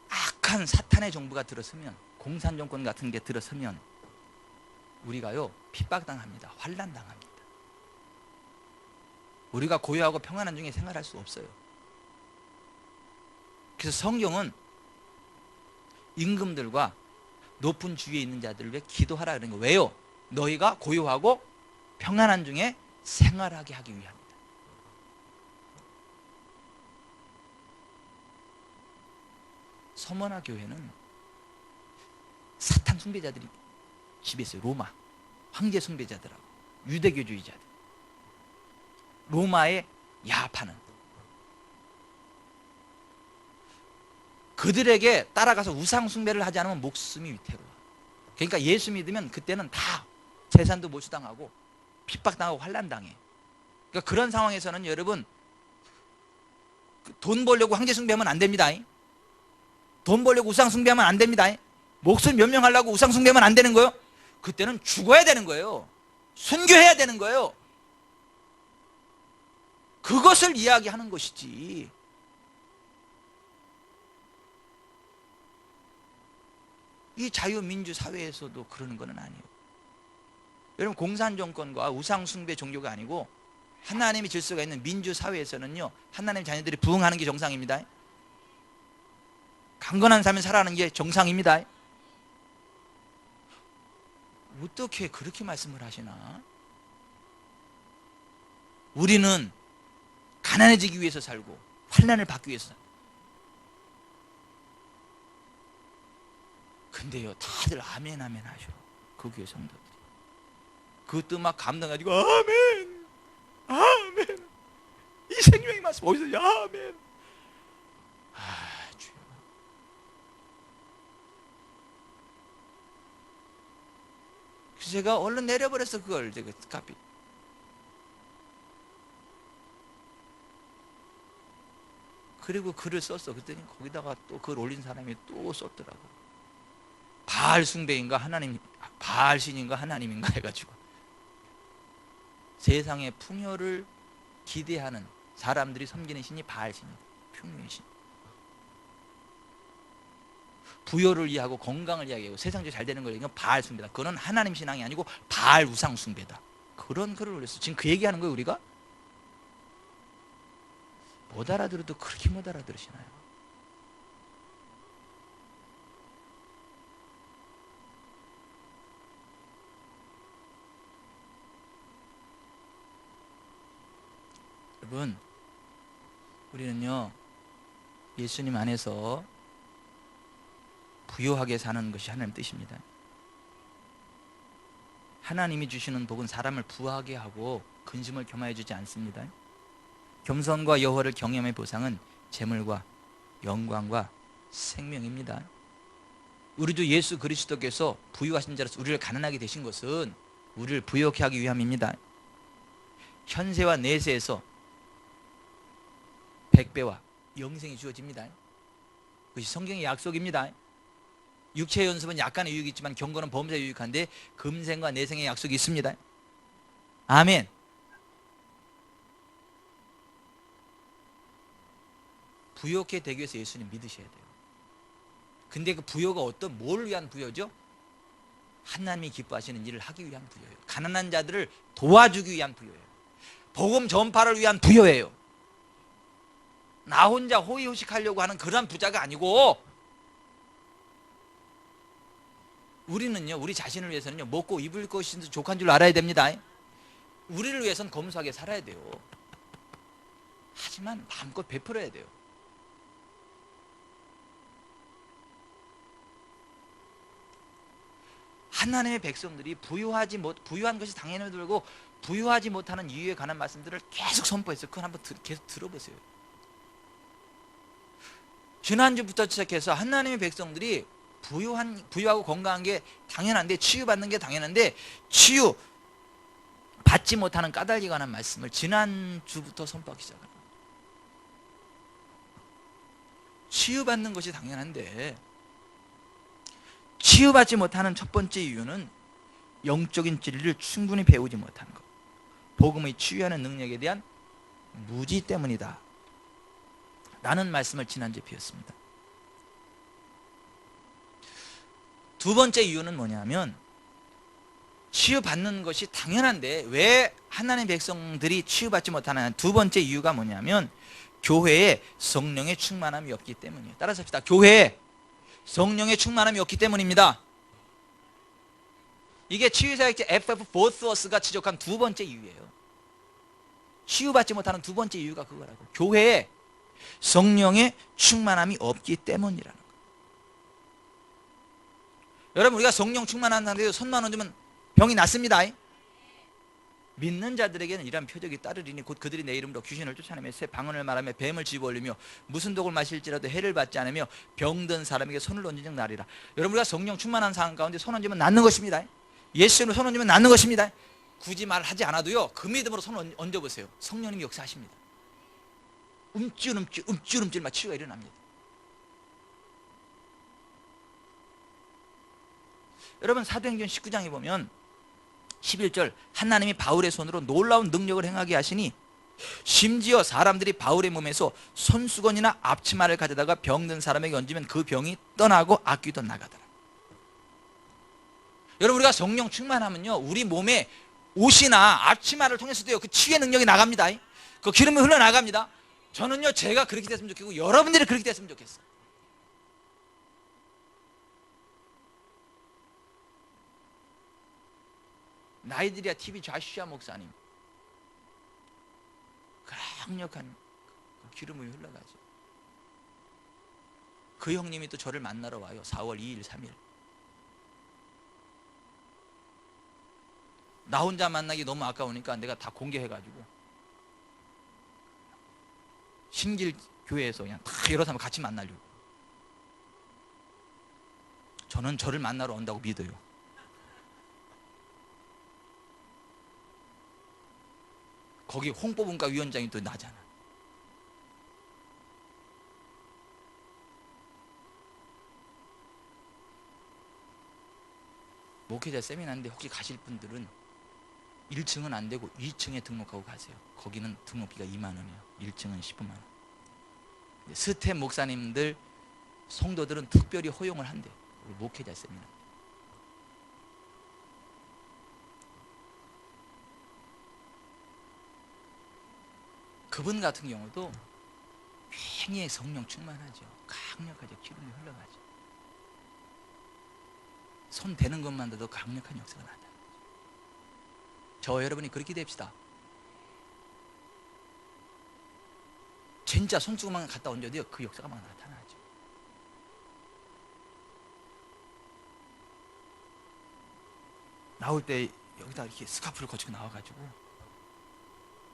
악한 사탄의 정부가 들어서면, 공산정권 같은 게 들어서면 우리가요 핍박당합니다. 환난당합니다. 우리가 고요하고 평안한 중에 생활할 수 없어요. 그래서 성경은 임금들과 높은 주위에 있는 자들을 위해 기도하라 그런 거. 왜요? 너희가 고요하고 평안한 중에 생활하게 하기 위함이다. 서머나 교회는 우상 숭배자들이 지배했어요. 로마 황제 숭배자들하고 유대교주의자들, 로마의 야합하는 그들에게 따라가서 우상 숭배를 하지 않으면 목숨이 위태로워. 그러니까 예수 믿으면 그때는 다 재산도 몰수당하고 핍박당하고 환난당해. 그러니까 그런 상황에서는 여러분 돈 벌려고 황제 숭배하면 안 됩니다. 돈 벌려고 우상 숭배하면 안 됩니다. 목숨 면명하려고 우상 숭배하면 안 되는 거예요. 그때는 죽어야 되는 거예요. 순교해야 되는 거예요. 그것을 이야기하는 것이지. 이 자유민주 사회에서도 그러는 건 아니에요. 여러분 공산정권과 우상숭배 종교가 아니고 하나님의 질서가 있는 민주사회에서는요, 하나님 자녀들이 부응하는 게 정상입니다. 강건한 삶을 살아가는 게 정상입니다. 어떻게 그렇게 말씀을 하시나? 우리는 가난해지기 위해서 살고 환난을 받기 위해서 살고. 근데요 다들 아멘 아멘 하셔. 그 교회 성도들이 그것도 막 감동가지고 아멘 아멘, 이 생명의 말씀 어디서 아멘. 아 주여. 그래서 제가 얼른 내려버렸어 그걸. 제가 카피 그리고 글을 썼어. 그랬더니 거기다가 또 글 올린 사람이 또 썼더라고. 바알 숭배인가 하나님, 바알 신인가 하나님인가 해가지고 세상의 풍요를 기대하는 사람들이 섬기는 신이 바알 신이에요. 풍요의 신. 부여를 이해하고 건강을 이야기하고 세상적으로 잘 되는 걸 이건 바알 숭배다. 그건 하나님 신앙이 아니고 바알 우상 숭배다. 그런 글을 올렸어. 지금 그 얘기하는 거예요 우리가? 못 알아들어도 그렇게 못 알아들으시나요? 여러분 우리는요 예수님 안에서 부요하게 사는 것이 하나님 뜻입니다. 하나님이 주시는 복은 사람을 부하게 하고 근심을 겸하여 주지 않습니다. 겸손과 여호와를 경외함의 보상은 재물과 영광과 생명입니다. 우리 주 예수 그리스도께서 부유하신 자로서 우리를 가난하게 되신 것은 우리를 부요케 하기 위함입니다. 현세와 내세에서 100배와 영생이 주어집니다. 그것이 성경의 약속입니다. 육체의 연습은 약간의 유익이 있지만 경건은 범사에 유익한데 금생과 내생의 약속이 있습니다. 아멘. 부요케 되기 위해서 예수님 믿으셔야 돼요. 근데 그 부요가 뭘 위한 부요죠? 하나님이 기뻐하시는 일을 하기 위한 부요예요. 가난한 자들을 도와주기 위한 부요예요. 복음 전파를 위한 부요예요. 나 혼자 호의호식하려고 하는 그런 부자가 아니고, 우리는요 우리 자신을 위해서는요 먹고 입을 것이 족한 줄 알아야 됩니다. 우리를 위해서는 검소하게 살아야 돼요. 하지만 마음껏 베풀어야 돼요. 하나님의 백성들이 부유한 것이 당연히 들고 부유하지 못하는 이유에 관한 말씀들을 계속 선포했어요. 그건 한번 계속 들어보세요. 지난주부터 시작해서 하나님의 백성들이 부유하고 건강한 게 당연한데, 치유받는 게 당연한데, 치유 받지 못하는 까닭에 관한 말씀을 지난주부터 선포하기 시작합니다. 치유받는 것이 당연한데 치유받지 못하는 첫 번째 이유는 영적인 진리를 충분히 배우지 못하는 것, 복음의 치유하는 능력에 대한 무지 때문이다 라는 말씀을 지난주에 드렸습니다. 두 번째 이유는 뭐냐면, 치유받는 것이 당연한데 왜 하나님의 백성들이 치유받지 못하는 두 번째 이유가 뭐냐면, 교회에 성령의 충만함이 없기 때문이에요. 따라서 합시다. 교회에 성령의 충만함이 없기 때문입니다. 이게 치유사역자 F.F. 보스워스가 지적한 두 번째 이유예요. 치유받지 못하는 두 번째 이유가 그거라고. 교회에 성령의 충만함이 없기 때문이라는 거예요. 여러분 우리가 성령 충만한 상태에서 손만 얹으면 병이 낫습니다. 믿는 자들에게는 이러한 표적이 따르리니 곧 그들이 내 이름으로 귀신을 쫓아내며 새 방언을 말하며 뱀을 집어올리며 무슨 독을 마실지라도 해를 받지 않으며 병든 사람에게 손을 얹은 적 나리라. 여러분 우리가 성령 충만한 상황 가운데 손 얹으면 낫는 것입니다. 예수님으로 손 얹으면 낫는 것입니다. 굳이 말하지 않아도요 그 믿음으로 손을 얹어보세요. 성령님이 역사하십니다. 움찔움찔 막 치유가 일어납니다. 여러분 사도행전 19장에 보면 11절 하나님이 바울의 손으로 놀라운 능력을 행하게 하시니 심지어 사람들이 바울의 몸에서 손수건이나 앞치마를 가져다가 병든 사람에게 얹으면 그 병이 떠나고 악귀도 나가더라. 여러분 우리가 성령 충만하면요 우리 몸에 옷이나 앞치마를 통해서도요 그 치유의 능력이 나갑니다. 그 기름이 흘러나갑니다. 저는요 제가 그렇게 됐으면 좋겠고 여러분들이 그렇게 됐으면 좋겠어요. 나이들이야 TV 좌슈아 목사님 강력한 기름이 흘러가죠. 그 형님이 또 저를 만나러 와요. 4월 2일 3일 나 혼자 만나기 너무 아까우니까 내가 다 공개해가지고 신길 교회에서 그냥 다 여러 사람 같이 만나려고. 저는 저를 만나러 온다고 믿어요. 거기 홍보분과 위원장이 또 나잖아. 목회자 세미나인데 혹시 가실 분들은 1층은 안 되고 2층에 등록하고 가세요. 거기는 등록비가 2만 원이에요. 1층은 15만 원. 스텝 목사님들, 성도들은 특별히 허용을 한대요. 목회자 세미나. 그분 같은 경우도 굉장히 성령 충만하죠. 강력하죠. 기름이 흘러가죠. 손 대는 것만으로도 강력한 역사가 나타나죠. 저 여러분이 그렇게 됩시다. 진짜 손수건만 갖다 얹어도요 그 역사가 막 나타나죠. 나올 때 여기다 이렇게 스카프를 거치고 나와가지고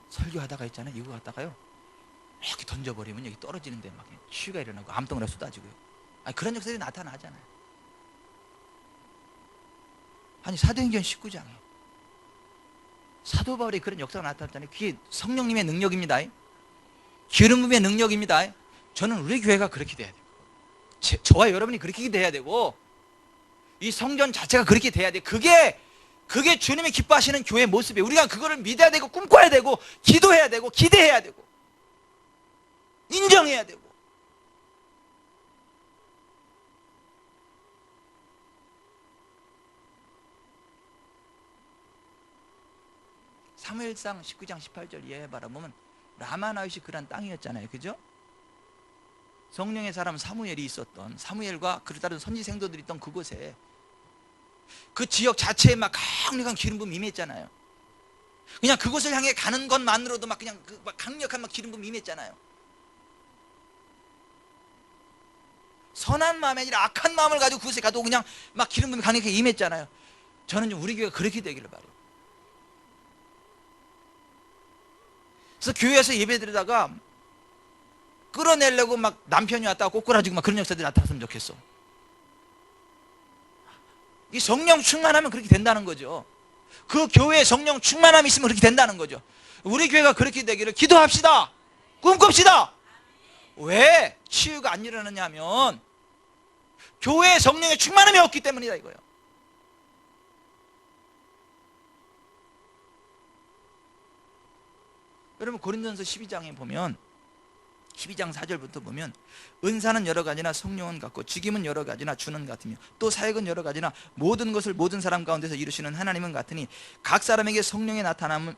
설교하다가 있잖아요. 이거 갖다가요 이렇게 던져버리면 여기 떨어지는데 막 치유가 일어나고 암덩어리가 쏟아지고요. 아니, 그런 역사들이 나타나잖아요. 아니 사도행전 19장에 사도 바울이 그런 역사가 나타났잖아요. 그게 성령님의 능력입니다. 기름 부음의 능력입니다. 저는 우리 교회가 그렇게 돼야 돼요. 저와 여러분이 그렇게 돼야 되고 이 성전 자체가 그렇게 돼야 돼요. 그게 주님이 기뻐하시는 교회의 모습이에요. 우리가 그거를 믿어야 되고 꿈꿔야 되고 기도해야 되고 기대해야 되고 인정해야 되고. 사무엘상 19장 18절 이하에 바라보면 라마나윗이 그런 땅이었잖아요. 그죠? 성령의 사람 사무엘이 있었던, 사무엘과 그를 따른 선지 생도들이 있던 그곳에 그 지역 자체에 막 강력한 기름 부음이 임했잖아요. 그냥 그곳을 향해 가는 것만으로도 막 그냥 막 강력한 막 기름 부음이 임했잖아요. 선한 마음이 아니라 악한 마음을 가지고 그곳에 가도 그냥 막 기름 부음이 강력하게 임했잖아요. 저는 좀 우리 교회가 그렇게 되기를 바라요. 그래서 교회에서 예배 드리다가 끌어내려고 막 남편이 왔다가 꼬꾸라지고 막 그런 역사들이 나타났으면 좋겠어. 이 성령 충만하면 그렇게 된다는 거죠. 그 교회에 성령 충만함이 있으면 그렇게 된다는 거죠. 우리 교회가 그렇게 되기를 기도합시다. 꿈꿉시다. 왜 치유가 안 일어나냐 하면 교회에 성령의 충만함이 없기 때문이다 이거예요. 여러분 고린도전서 12장에 보면 12장 4절부터 보면 은사는 여러 가지나 성령은 같고 직임은 여러 가지나 주는 같으며 또 사역은 여러 가지나 모든 것을 모든 사람 가운데서 이루시는 하나님은 같으니 각 사람에게 성령을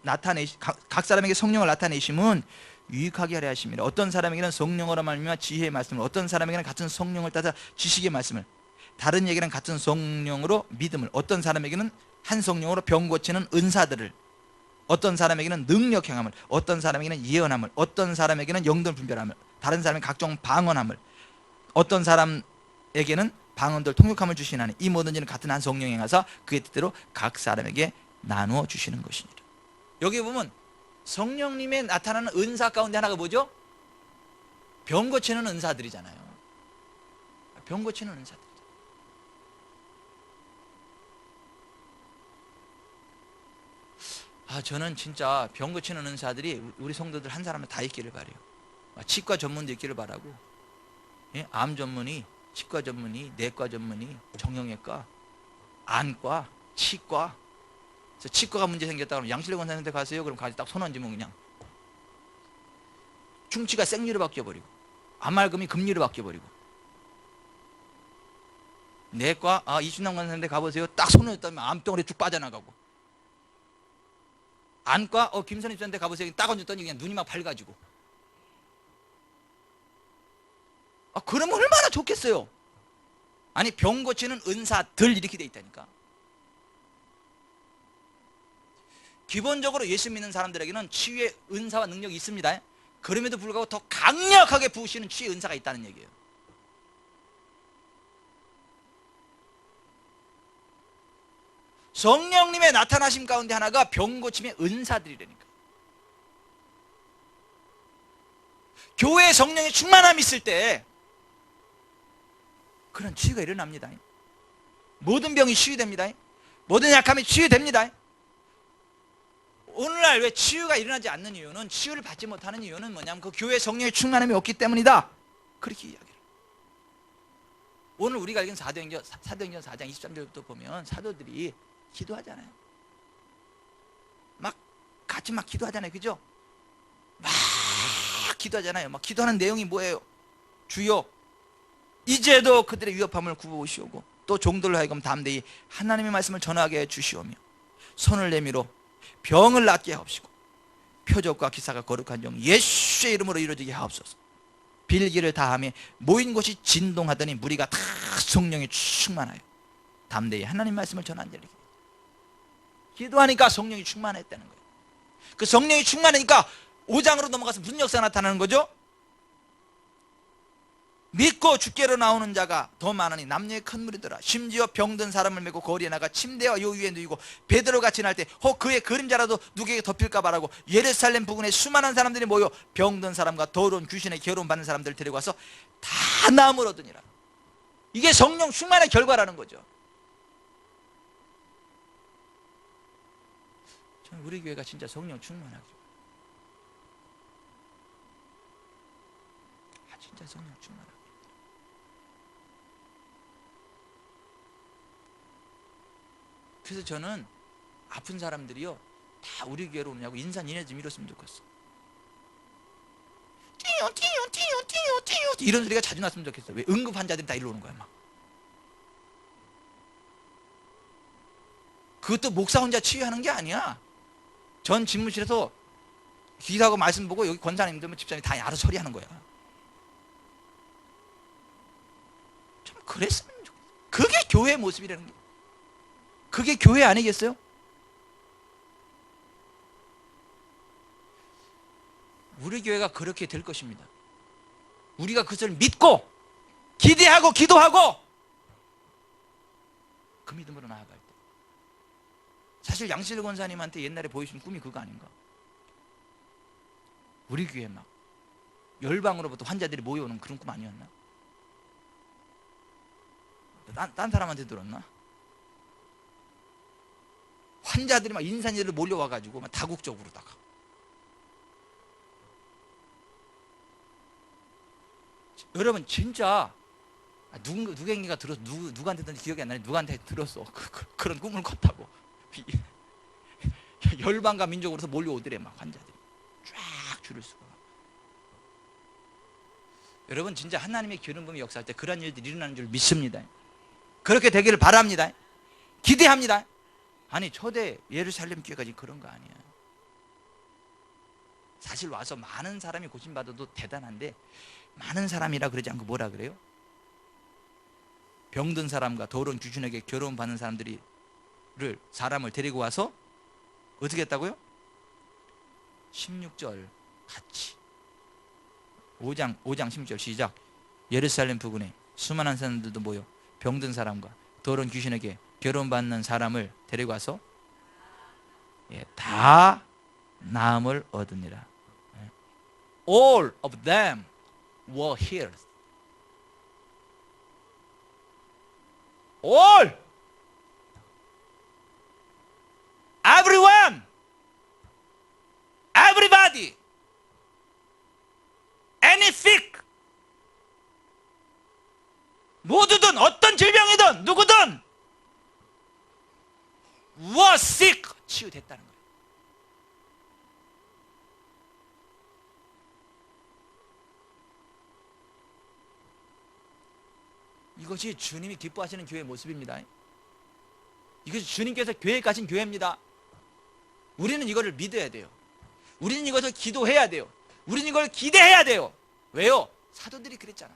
나타내심은 유익하게 하려 하심이라. 어떤 사람에게는 성령으로 말미암아 지혜의 말씀을, 어떤 사람에게는 같은 성령을 따라 지식의 말씀을, 다른 얘기는 같은 성령으로 믿음을, 어떤 사람에게는 한 성령으로 병 고치는 은사들을, 어떤 사람에게는 능력 행함을, 어떤 사람에게는 예언함을, 어떤 사람에게는 영들 분별함을, 다른 사람에게는 각종 방언함을, 어떤 사람에게는 방언들 통역함을 주시나니 이 모든 일은 같은 한 성령이 행하사 그의 뜻대로 각 사람에게 나누어 주시는 것이니라. 여기 보면 성령님의 나타나는 은사 가운데 하나가 뭐죠? 병 고치는 은사들이잖아요. 병 고치는 은사들. 저는 진짜 병 고치는 은사들이 우리 성도들 한 사람에 다 있기를 바래요. 치과 전문도 있기를 바라고, 암 전문의, 치과 전문의, 내과 전문의, 정형외과, 안과, 치과. 그래서 치과가 문제 생겼다 그러면 양실래 권사님한테 가세요. 그럼 가서 딱 손 얹으면 그냥 충치가 생리로 바뀌어버리고, 아말금이 금리로 바뀌어버리고. 내과, 이춘남 권사님한테 가보세요. 딱 손을 얹었다면 암덩어리 쭉 빠져나가고. 안과, 김선희 씨한테 가보세요. 딱 얹었더니 그냥 눈이 막 밝아지고. 그러면 얼마나 좋겠어요. 아니, 병 고치는 은사들 이렇게 돼 있다니까. 기본적으로 예수 믿는 사람들에게는 치유의 은사와 능력이 있습니다. 그럼에도 불구하고 더 강력하게 부으시는 치유의 은사가 있다는 얘기예요. 성령님의 나타나심 가운데 하나가 병 고침의 은사들이라니까. 교회에 성령의 충만함이 있을 때 그런 치유가 일어납니다. 모든 병이 치유됩니다. 모든 약함이 치유됩니다. 오늘날 왜 치유가 일어나지 않는 이유는, 치유를 받지 못하는 이유는 뭐냐면 그 교회에 성령의 충만함이 없기 때문이다. 그렇게 이야기해요. 오늘 우리가 읽은 사도행전 4장 23절부터 보면 사도들이 기도하잖아요. 같이 기도하잖아요. 그죠? 막 기도하잖아요. 기도하는 내용이 뭐예요? 주여, 이제도 그들의 위협함을 구하시오고 또 종들로 하여금 담대히 하나님의 말씀을 전하게 해주시오며 손을 내밀어 병을 낫게 하옵시고 표적과 기사가 거룩한 종 예수의 이름으로 이루어지게 하옵소서. 빌기를 다하며 모인 곳이 진동하더니 무리가 다 성령이 충만하여 담대히 하나님 말씀을 전한다는 얘기예요. 기도하니까 성령이 충만했다는 거예요. 그 성령이 충만하니까 5장으로 넘어가서 무슨 역사가 나타나는 거죠? 믿고 주께로 나오는 자가 더 많으니 남녀의 큰 무리더라. 심지어 병든 사람을 메고 거리에 나가 침대와 요 위에 누이고 베드로같이 날 때 혹 그의 그림자라도 누구에게 덮일까 바라고 예루살렘 부근에 수많은 사람들이 모여 병든 사람과 더러운 귀신의 괴로움 받는 사람들을 데리고 와서 다 나음을 얻으니라. 이게 성령 충만의 결과라는 거죠. 저는 우리 교회가 진짜 성령 충만하죠. 진짜 성령 충만하죠. 그래서 저는 아픈 사람들이요 다 우리 교회로 오느냐고 인사인해 좀 이뤘으면 좋겠어. 띠요 이런 소리가 자주 났으면 좋겠어. 왜? 응급 환자들이 다 일로 오는 거야 막. 그것도 목사 혼자 치유하는 게 아니야. 전 집무실에서 기사하고 말씀 보고 여기 권사님들 집사님이 다 알아서 처리하는 거야. 좀 그랬으면 좋겠어. 그게 교회의 모습이라는 게. 그게 교회 아니겠어요? 우리 교회가 그렇게 될 것입니다. 우리가 그것을 믿고 기대하고 기도하고 그 믿음으로 나아갈 때. 사실 양실 권사님한테 옛날에 보여준 꿈이 그거 아닌가? 우리 교회 막 열방으로부터 환자들이 모여오는 그런 꿈 아니었나? 딴 사람한테 들었나? 환자들이 막 인산이를 몰려와가지고 막 다국적으로다가 여러분 진짜 누구인가 들었어. 누구한테든 기억이 안 나니 누구한테 들었어. 그런 꿈을 꿨다고. 열방과 민족으로서 몰려오더래 막 환자들이 쫙 줄을 서고. 여러분 진짜 하나님의 기름 부음이 역사할 때 그런 일들이 일어나는 줄 믿습니다. 그렇게 되기를 바랍니다. 기대합니다. 아니 초대 예루살렘 교회가 지금 그런 거 아니야. 사실 와서 많은 사람이 고침받아도 대단한데 많은 사람이라 그러지 않고 뭐라 그래요? 병든 사람과 더러운 귀신에게 괴로움 받는 사람을 데리고 와서 어떻게 했다고요? 16절 같이 5장 16절 시작. 예루살렘 부근에 수많은 사람들도 모여 병든 사람과 더러운 귀신에게 결혼받는 사람을 데리고 와서 다 나음을 얻으니라. All of them were healed. All, everyone, everybody, any sick, 모두든 어떤 질병이든 누구든 was sick, 치유됐다는 거예요. 이것이 주님이 기뻐하시는 교회의 모습입니다. 이것이 주님께서 교회에 가신 교회입니다. 우리는 이거를 믿어야 돼요. 우리는 이것을 기도해야 돼요. 우리는 이걸 기대해야 돼요. 왜요? 사도들이 그랬잖아.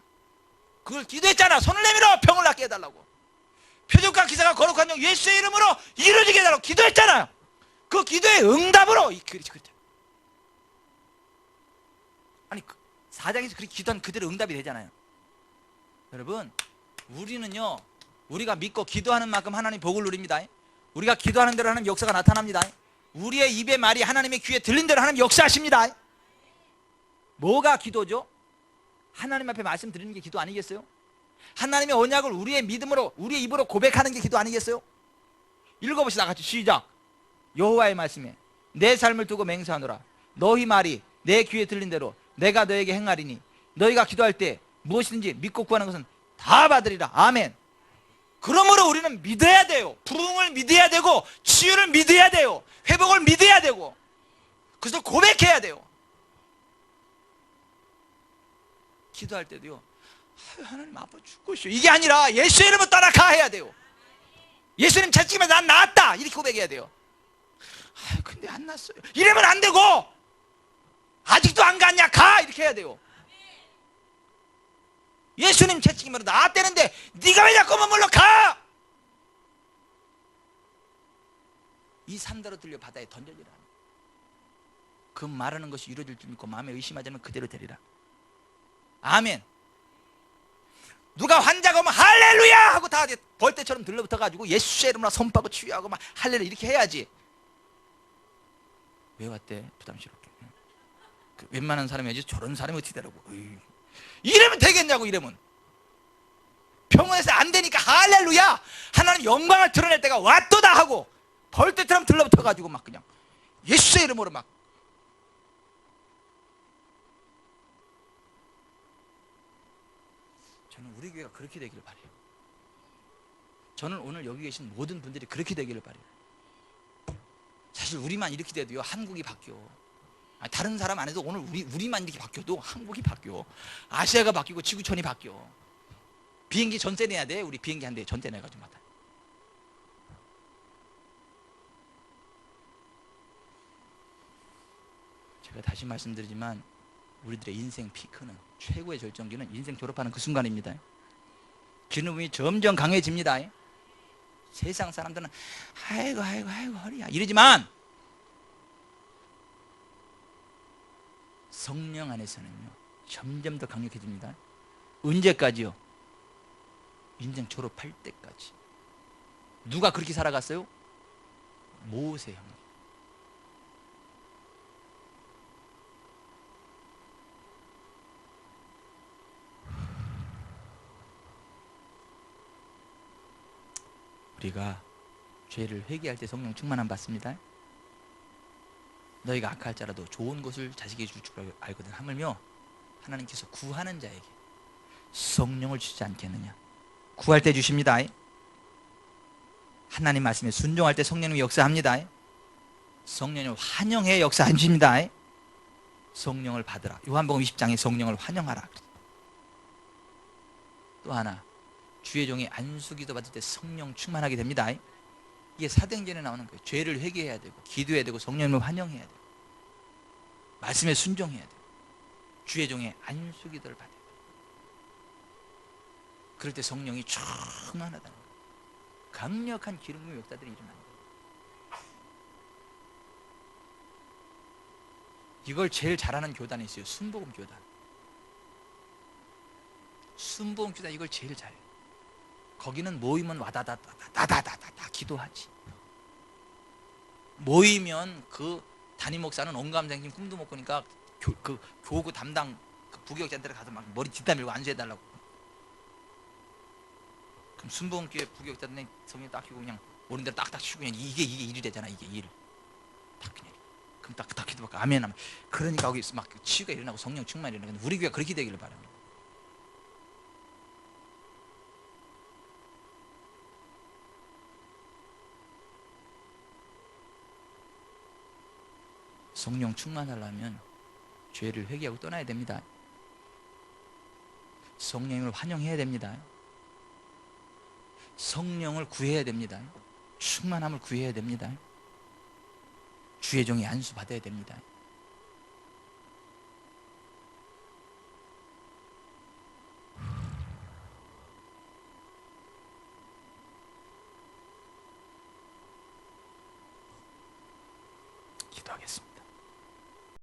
그걸 기도했잖아. 손을 내밀어 병을 낫게 해달라고. 표적과 기사가 거룩한 영 예수의 이름으로 이루어지게 해달라고 기도했잖아요. 그 기도의 응답으로 그랬잖아. 아니 4장에서 그렇게 기도한 그대로 응답이 되잖아요. 여러분, 우리는요, 우리가 믿고 기도하는 만큼 하나님 복을 누립니다. 우리가 기도하는 대로 하나님 역사가 나타납니다. 우리의 입의 말이 하나님의 귀에 들린 대로 하나님 역사하십니다. 뭐가 기도죠? 하나님 앞에 말씀드리는 게 기도 아니겠어요? 하나님의 언약을 우리의 믿음으로, 우리의 입으로 고백하는 게 기도 아니겠어요? 읽어봅시다. 같이 시작. 여호와의 말씀에 내 삶을 두고 맹세하노라. 너희 말이 내 귀에 들린 대로 내가 너에게 행하리니 너희가 기도할 때 무엇이든지 믿고 구하는 것은 다 받으리라. 아멘. 그러므로 우리는 믿어야 돼요. 부흥을 믿어야 되고, 치유를 믿어야 돼요. 회복을 믿어야 되고, 그래서 고백해야 돼요. 기도할 때도요, 하나님 아파 죽겠어요, 이게 아니라 예수의 이름으로 떠나가 해야 돼요. 예수님 채찍이면 난 나았다, 이렇게 고백해야 돼요. 근데 안 났어요, 이러면 안 되고, 아직도 안 갔냐, 가, 이렇게 해야 돼요. 예수님 채찍이면 나았다는데 네가 왜 자꾸 머물러 가? 이 산더러 들려 바다에 던져지라. 그 말하는 것이 이루어질 줄 믿고 마음에 의심하지 않으면 그대로 되리라. 아멘. 누가 환자가 오면 할렐루야 하고 다 벌떼처럼 들러붙어가지고 예수의 이름으로 손바고 치유하고 막 할렐루야 이렇게 해야지. 왜 왔대? 부담스럽게. 웬만한 사람이 해야지 저런 사람이 어떻게 되라고. 이러면 되겠냐고. 이러면 병원에서 안 되니까 할렐루야, 하나님 영광을 드러낼 때가 왔도다 하고 벌떼처럼 들러붙어가지고 막 그냥 예수의 이름으로 막. 저는 우리 교회가 그렇게 되기를 바라요. 저는 오늘 여기 계신 모든 분들이 그렇게 되기를 바라요. 사실 우리만 이렇게 돼도요, 한국이 바뀌어. 다른 사람 안 해도 오늘 우리만 이렇게 바뀌어도 한국이 바뀌어. 아시아가 바뀌고 지구촌이 바뀌어. 비행기 전세 내야 돼. 우리 비행기 한 대 전세 내가지고 마다. 제가 다시 말씀드리지만 우리들의 인생 피크는, 최고의 절정기는 인생 졸업하는 그 순간입니다. 기름이 점점 강해집니다. 세상 사람들은 아이고 허리야 이러지만 성령 안에서는요 점점 더 강력해집니다. 언제까지요? 인생 졸업할 때까지. 누가 그렇게 살아갔어요? 모세 형. 우리가 죄를 회개할 때 성령 충만함 받습니다. 너희가 악할 자라도 좋은 것을 자식에게 줄 줄 알거든. 하물며 하나님께서 구하는 자에게 성령을 주지 않겠느냐. 구할 때 주십니다. 하나님 말씀에 순종할 때 성령님이 역사합니다. 성령을 환영해 역사 안 주십니다. 성령을 받으라. 요한복음 20장에 성령을 환영하라. 또 하나, 주의 종이 안수기도 받을 때 성령 충만하게 됩니다. 이게 사도행전에 나오는 거예요. 죄를 회개해야 되고 기도해야 되고 성령을 환영해야 되고 말씀에 순종해야 되고 주의 종의 안수기도를 받아야 돼요. 그럴 때 성령이 충만하다는 거예요. 강력한 기름 부음의 역사들이 일어나는 거예요. 이걸 제일 잘하는 교단이 있어요. 순복음 교단. 순복음 교단 이걸 제일 잘해요. 거기는 모이면 와다다다다다다다 기도하지. 모이면 그 담임 목사는 온감생님 꿈도 못 꾸니까 그 교구 담당 그 부교육자들 가서 막 머리 뒷담 밀고 안수해달라고. 그럼 순복음교회 부교육자들은 성령 딱 키고 그냥 오는 대로 딱딱 치고 그냥 이게 일이 되잖아. 이게 일. 딱 그냥. 그럼 딱 기도받고 아멘 하면. 그러니까 거기서 막 치유가 일어나고 성령 충만이 일어나고. 우리 교회가 그렇게 되기를 바랍니다. 성령 충만하려면 죄를 회개하고 떠나야 됩니다. 성령을 환영해야 됩니다. 성령을 구해야 됩니다. 충만함을 구해야 됩니다. 주의 종이 안수 받아야 됩니다. 기도하겠습니다.